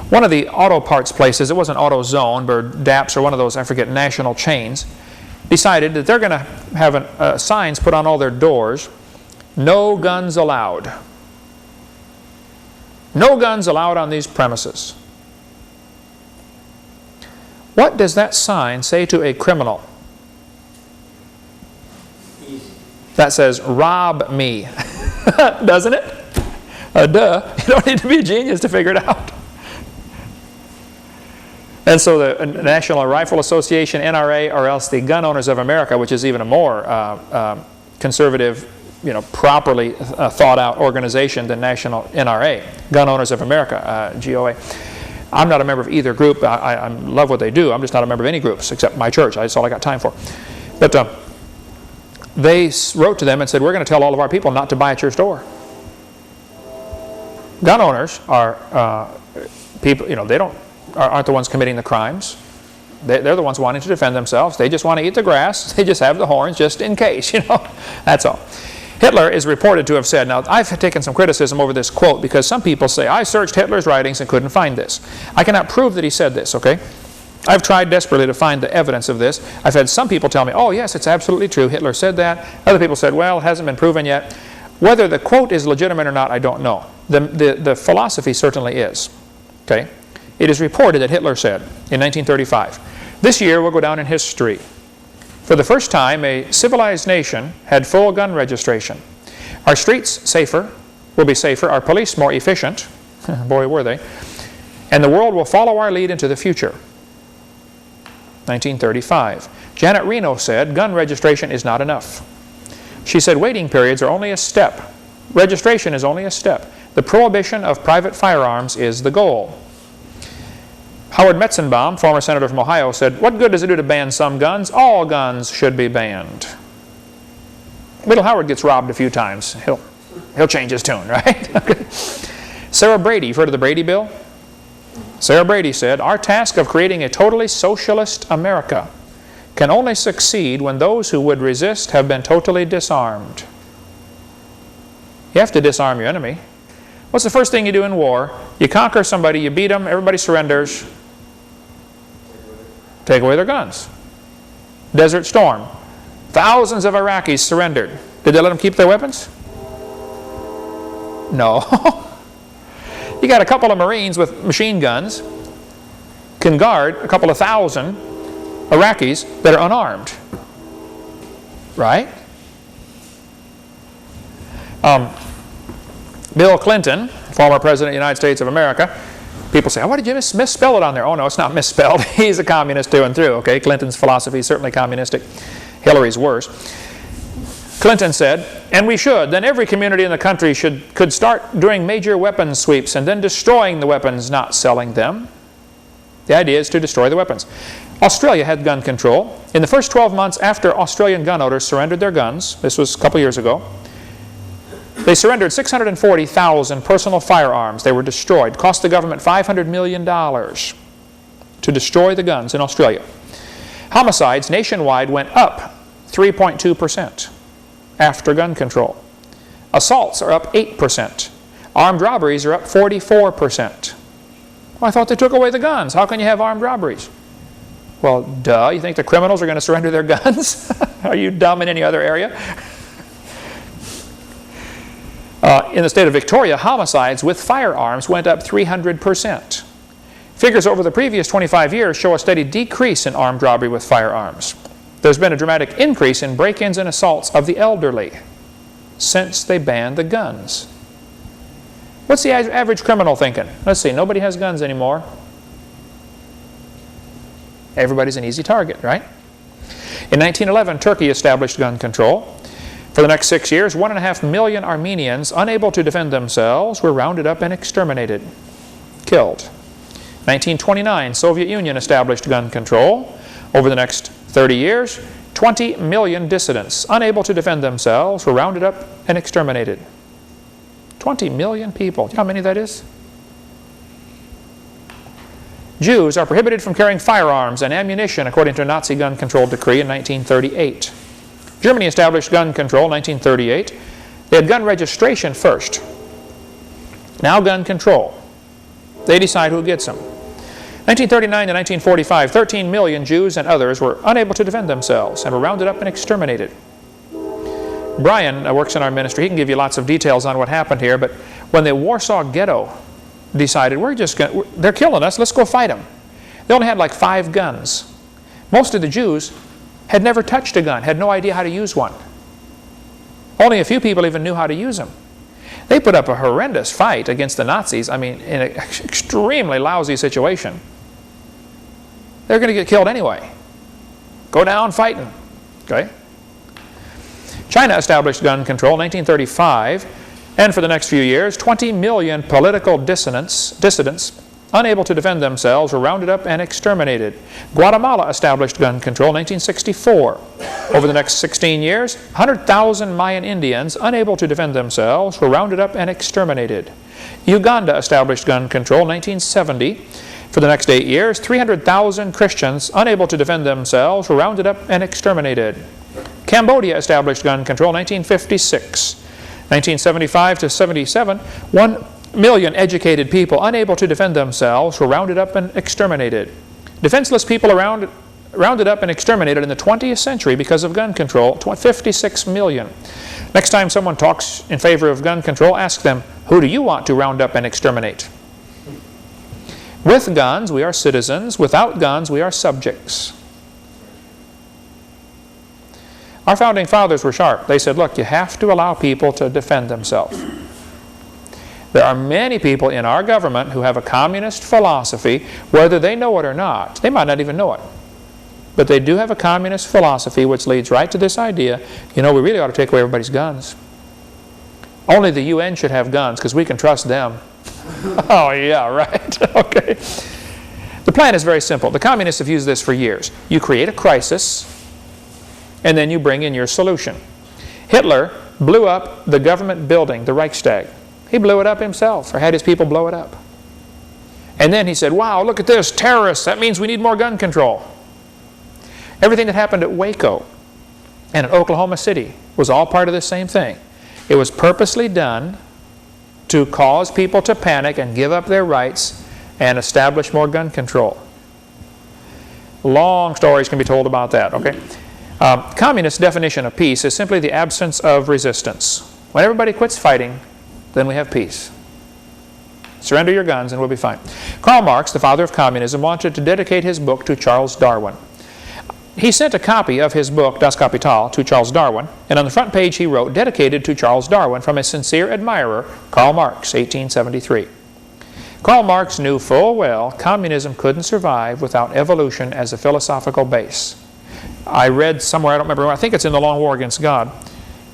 One of the auto parts places, it wasn't AutoZone, but DAPS or one of those, I forget, national chains, decided that they're going to have signs put on all their doors, no guns allowed. No guns allowed on these premises. What does that sign say to a criminal? That says, rob me. Doesn't it? Duh. You don't need to be a genius to figure it out. And so the National Rifle Association, NRA, or else the Gun Owners of America, which is even a more conservative properly thought out organization than National NRA, Gun Owners of America, GOA. I'm not a member of either group. I love what they do. I'm just not a member of any groups except my church. That's all I got time for. But they wrote to them and said, we're going to tell all of our people not to buy at your store. Gun owners are people, they aren't the ones committing the crimes. They're the ones wanting to defend themselves. They just want to eat the grass. They just have the horns just in case, That's all. Hitler is reported to have said, now I've taken some criticism over this quote because some people say, I searched Hitler's writings and couldn't find this. I cannot prove that he said this, okay? I've tried desperately to find the evidence of this. I've had some people tell me, oh yes, it's absolutely true, Hitler said that. Other people said, well, it hasn't been proven yet. Whether the quote is legitimate or not, I don't know. The philosophy certainly is, okay? It is reported that Hitler said in 1935, this year will go down in history. For the first time, a civilized nation had full gun registration. Our streets will be safer, our police more efficient, boy were they, and the world will follow our lead into the future. 1935. Janet Reno said, gun registration is not enough. She said, waiting periods are only a step. Registration is only a step. The prohibition of private firearms is the goal. Howard Metzenbaum, former senator from Ohio, said, what good does it do to ban some guns? All guns should be banned. Little Howard gets robbed a few times. He'll change his tune, right? Sarah Brady, you've heard of the Brady Bill? Sarah Brady said, our task of creating a totally socialist America can only succeed when those who would resist have been totally disarmed. You have to disarm your enemy. What's the first thing you do in war? You conquer somebody, you beat them, everybody surrenders. Take away their guns. Desert Storm. Thousands of Iraqis surrendered. Did they let them keep their weapons? No. You got a couple of Marines with machine guns can guard a couple of thousand Iraqis that are unarmed. Right? Bill Clinton, former President of the United States of America, people say, oh, why did you misspell it on there? Oh, no, it's not misspelled. He's a communist through and through. Okay, Clinton's philosophy is certainly communistic. Hillary's worse. Clinton said, and we should, then every community in the country could start doing major weapons sweeps and then destroying the weapons, not selling them. The idea is to destroy the weapons. Australia had gun control. In the first 12 months after Australian gun owners surrendered their guns, this was a couple years ago, they surrendered 640,000 personal firearms. They were destroyed. Cost the government $500 million to destroy the guns in Australia. Homicides nationwide went up 3.2%. after gun control. Assaults are up 8%. Armed robberies are up 44%. Well, I thought they took away the guns. How can you have armed robberies? Well, duh. You think the criminals are going to surrender their guns? Are you dumb in any other area? In the state of Victoria, homicides with firearms went up 300%. Figures over the previous 25 years show a steady decrease in armed robbery with firearms. There's been a dramatic increase in break-ins and assaults of the elderly since they banned the guns. What's the average criminal thinking? Let's see, nobody has guns anymore. Everybody's an easy target, right? In 1911, Turkey established gun control. For the next 6 years, 1.5 million Armenians, unable to defend themselves, were rounded up and exterminated, killed. 1929, Soviet Union established gun control. Over the next 30 years, 20 million dissidents, unable to defend themselves, were rounded up and exterminated. 20 million people. Do you know how many that is? Jews are prohibited from carrying firearms and ammunition according to a Nazi gun control decree in 1938. Germany established gun control in 1938. They had gun registration first. Now gun control. They decide who gets them. 1939 to 1945, 13 million Jews and others were unable to defend themselves and were rounded up and exterminated. Brian works in our ministry. He can give you lots of details on what happened here, but when the Warsaw Ghetto decided, they're killing us, let's go fight them. They only had like 5 guns. Most of the Jews had never touched a gun, had no idea how to use one. Only a few people even knew how to use them. They put up a horrendous fight against the Nazis, I mean, in an extremely lousy situation. They're going to get killed anyway. Go down fighting. Okay? China established gun control in 1935, and for the next few years, 20 million political dissidents unable to defend themselves were rounded up and exterminated. Guatemala established gun control in 1964. Over the next 16 years, 100,000 Mayan Indians unable to defend themselves were rounded up and exterminated. Uganda established gun control in 1970. For the next 8 years, 300,000 Christians unable to defend themselves were rounded up and exterminated. Cambodia established gun control in 1956. 1975 to 77, 1 million educated people unable to defend themselves were rounded up and exterminated. Defenseless people rounded up and exterminated in the 20th century because of gun control, 56 million. Next time someone talks in favor of gun control, ask them, who do you want to round up and exterminate? With guns, we are citizens. Without guns, we are subjects. Our founding fathers were sharp. They said, look, you have to allow people to defend themselves. There are many people in our government who have a communist philosophy, whether they know it or not. They might not even know it. But they do have a communist philosophy which leads right to this idea, you know, we really ought to take away everybody's guns. Only the UN should have guns because we can trust them. Oh, yeah, right. Okay. The plan is very simple. The communists have used this for years. You create a crisis, and then you bring in your solution. Hitler blew up the government building, the Reichstag. He blew it up himself, or had his people blow it up. And then he said, wow, look at this, terrorists, that means we need more gun control. Everything that happened at Waco and at Oklahoma City was all part of the same thing. It was purposely done to cause people to panic and give up their rights and establish more gun control. Long stories can be told about that, okay? Communist definition of peace is simply the absence of resistance. When everybody quits fighting, then we have peace. Surrender your guns and we'll be fine. Karl Marx, the father of communism, wanted to dedicate his book to Charles Darwin. He sent a copy of his book, Das Kapital, to Charles Darwin, and on the front page he wrote, dedicated to Charles Darwin from a sincere admirer, Karl Marx, 1873. Karl Marx knew full well communism couldn't survive without evolution as a philosophical base. I read somewhere, I don't remember, I think it's in The Long War Against God,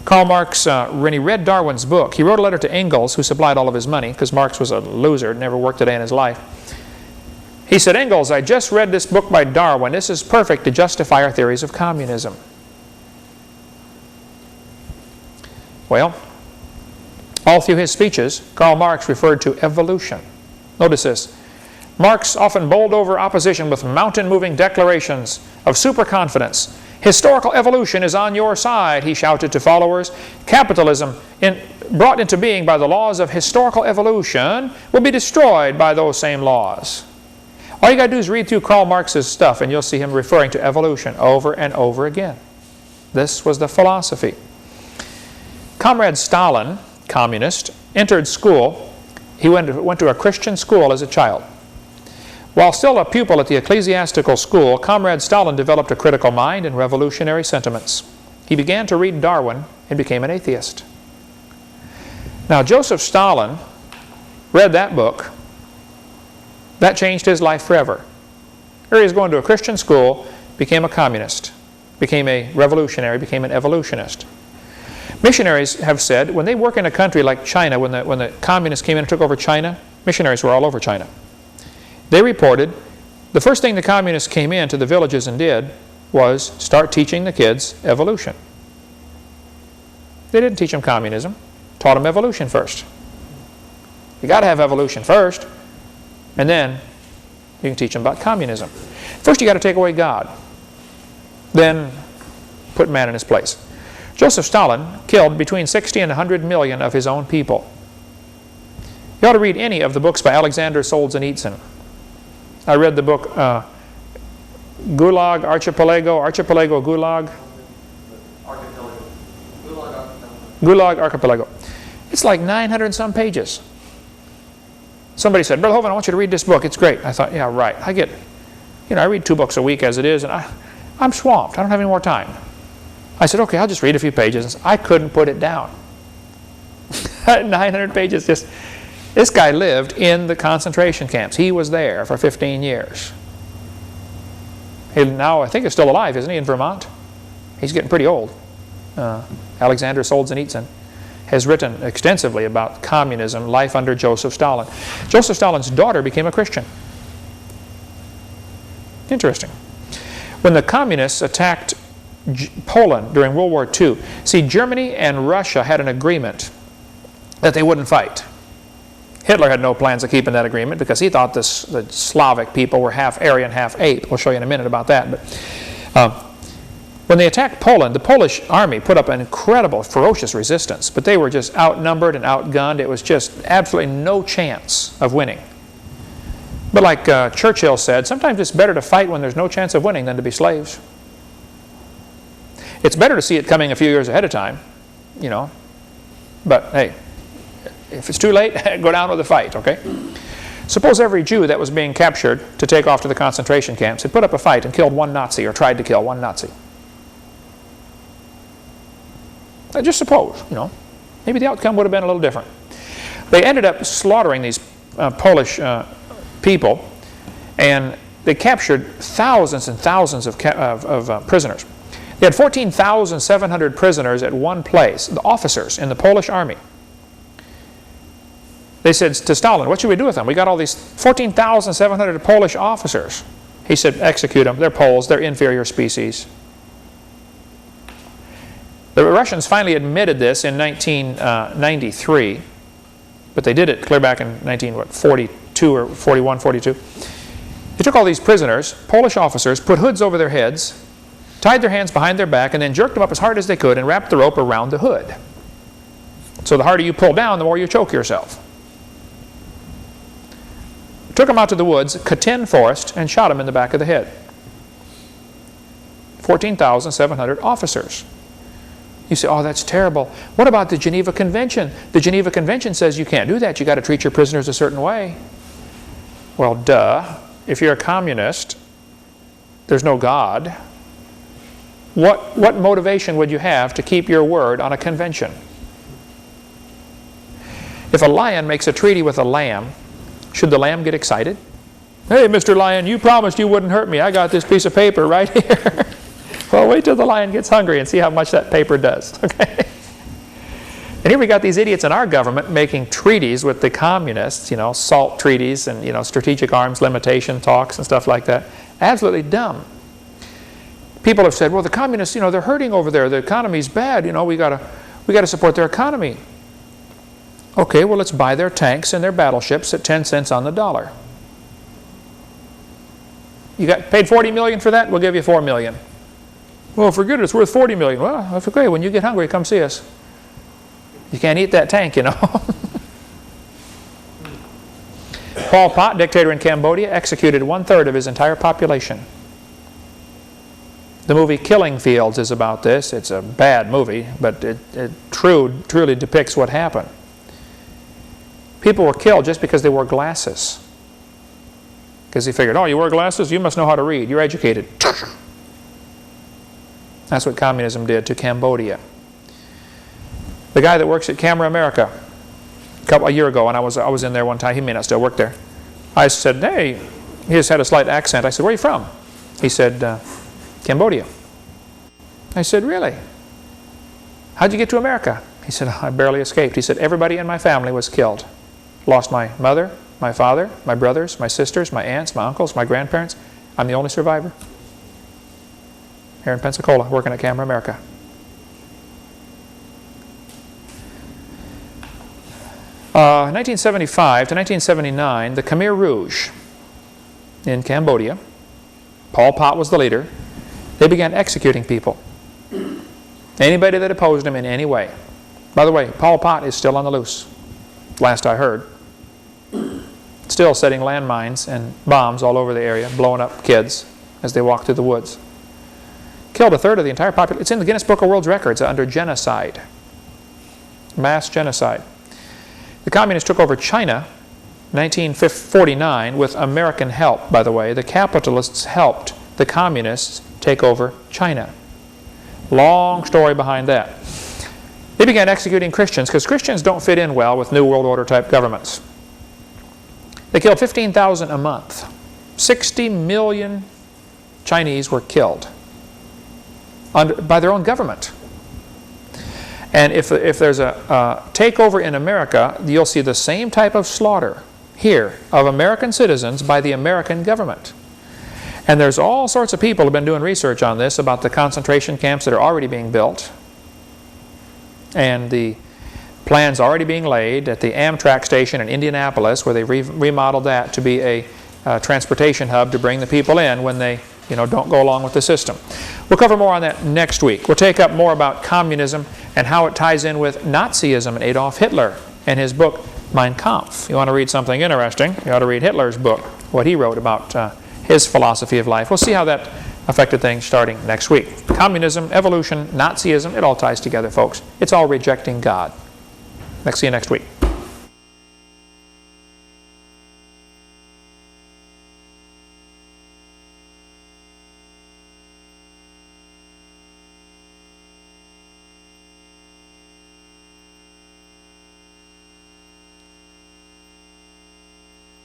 Karl Marx, when he read Darwin's book, he wrote a letter to Engels, who supplied all of his money, because Marx was a loser, never worked a day in his life. He said, Engels, I just read this book by Darwin. This is perfect to justify our theories of communism. Well, all through his speeches, Karl Marx referred to evolution. Notice this. Marx often bowled over opposition with mountain-moving declarations of superconfidence. Historical evolution is on your side, he shouted to followers. Capitalism, brought into being by the laws of historical evolution, will be destroyed by those same laws. All you got to do is read through Karl Marx's stuff and you'll see him referring to evolution over and over again. This was the philosophy. Comrade Stalin, communist, entered school. He went to a Christian school as a child. While still a pupil at the ecclesiastical school, Comrade Stalin developed a critical mind and revolutionary sentiments. He began to read Darwin and became an atheist. Now, Joseph Stalin read that book. That changed his life forever. Here he was going to a Christian school, became a communist, became a revolutionary, became an evolutionist. Missionaries have said, when they work in a country like China, when the communists came in and took over China, missionaries were all over China. They reported the first thing the communists came in to the villages and did was start teaching the kids evolution. They didn't teach them communism, taught them evolution first. You got to have evolution first, and then you can teach them about communism. First you got to take away God, then put man in his place. Joseph Stalin killed between 60 and 100 million of his own people. You ought to read any of the books by Alexander Solzhenitsyn. I read the book Gulag Archipelago, Gulag. Gulag Archipelago. It's like 900 and some pages. Somebody said, Brother Hovind, I want you to read this book. It's great. I thought, yeah, right. I read 2 books a week as it is, and I'm swamped. I don't have any more time. I said, okay, I'll just read a few pages. I couldn't put it down. 900 pages. This guy lived in the concentration camps. He was there for 15 years. He now, I think, is still alive, isn't he, in Vermont? He's getting pretty old. Alexander Solzhenitsyn, has written extensively about communism, life under Joseph Stalin. Joseph Stalin's daughter became a Christian. Interesting. When the communists attacked Poland during World War II, see, Germany and Russia had an agreement that they wouldn't fight. Hitler had no plans of keeping that agreement because he thought the Slavic people were half Aryan, half ape. We'll show you in a minute about that. But when they attacked Poland, the Polish army put up an incredible, ferocious resistance, but they were just outnumbered and outgunned. It was just absolutely no chance of winning. But like Churchill said, sometimes it's better to fight when there's no chance of winning than to be slaves. It's better to see it coming a few years ahead of time, you know. But hey, if it's too late, go down with the fight, okay? Suppose every Jew that was being captured to take off to the concentration camps had put up a fight and killed one Nazi or tried to kill one Nazi. Just suppose, you know, maybe the outcome would have been a little different. They ended up slaughtering these Polish people, and they captured thousands and thousands of prisoners. They had 14,700 prisoners at one place, the officers in the Polish army. They said to Stalin, what should we do with them? We got all these 14,700 Polish officers. He said, execute them. They're Poles. They're inferior species. The Russians finally admitted this in 1993, but they did it clear back in 1942 or 41, 42. They took all these prisoners, Polish officers, put hoods over their heads, tied their hands behind their back, and then jerked them up as hard as they could and wrapped the rope around the hood. So the harder you pull down, the more you choke yourself. Took them out to the woods, Katyn Forest, and shot them in the back of the head. 14,700 officers. You say, oh, that's terrible. What about the Geneva Convention? The Geneva Convention says you can't do that. You've got to treat your prisoners a certain way. Well, duh. If you're a communist, there's no God. What motivation would you have to keep your word on a convention? If a lion makes a treaty with a lamb, should the lamb get excited? Hey, Mr. Lion, you promised you wouldn't hurt me. I got this piece of paper right here. Well, wait till the lion gets hungry and see how much that paper does. Okay? And here we got these idiots in our government making treaties with the communists, you know, SALT treaties and, you know, strategic arms limitation talks and stuff like that. Absolutely dumb. People have said, well, the communists, you know, they're hurting over there. The economy's bad. You know, we got to support their economy. Okay, well, let's buy their tanks and their battleships at 10 cents on the dollar. You got paid $40 million for that? We'll give you $4 million. Well, forget it, it's worth $40 million. Well, that's okay. When you get hungry, come see us. You can't eat that tank, you know. Pol Pot, dictator in Cambodia, executed 1/3 of his entire population. The movie Killing Fields is about this. It's a bad movie, but it truly depicts what happened. People were killed just because they wore glasses. Because he figured, oh, you wear glasses? You must know how to read. You're educated. That's what communism did to Cambodia. The guy that works at Camera America, a year ago, and I was in there one time. He may not still work there. I said, hey, he just had a slight accent. I said, where are you from? He said, Cambodia. I said, really? How'd you get to America? He said, I barely escaped. He said, everybody in my family was killed. Lost my mother, my father, my brothers, my sisters, my aunts, my uncles, my grandparents. I'm the only survivor. Here in Pensacola, working at Camera America. In 1975 to 1979, the Khmer Rouge in Cambodia, Pol Pot was the leader, they began executing people. Anybody that opposed him in any way. By the way, Pol Pot is still on the loose, last I heard. Still setting landmines and bombs all over the area, blowing up kids as they walk through the woods. Killed 1/3 of the entire population. It's in the Guinness Book of World Records under genocide. Mass genocide. The communists took over China in 1949 with American help, by the way. The capitalists helped the communists take over China. Long story behind that. They began executing Christians because Christians don't fit in well with New World Order type governments. They killed 15,000 a month. 60 million Chinese were killed by their own government. And if there's a takeover in America, you'll see the same type of slaughter here of American citizens by the American government. And there's all sorts of people who have been doing research on this, about the concentration camps that are already being built, and the plans already being laid at the Amtrak station in Indianapolis, where they remodeled that to be a transportation hub to bring the people in when they don't go along with the system. We'll cover more on that next week. We'll take up more about communism and how it ties in with Nazism and Adolf Hitler and his book Mein Kampf. You want to read something interesting, you ought to read Hitler's book, what he wrote about his philosophy of life. We'll see how that affected things starting next week. Communism, evolution, Nazism, it all ties together, folks. It's all rejecting God. See you next week.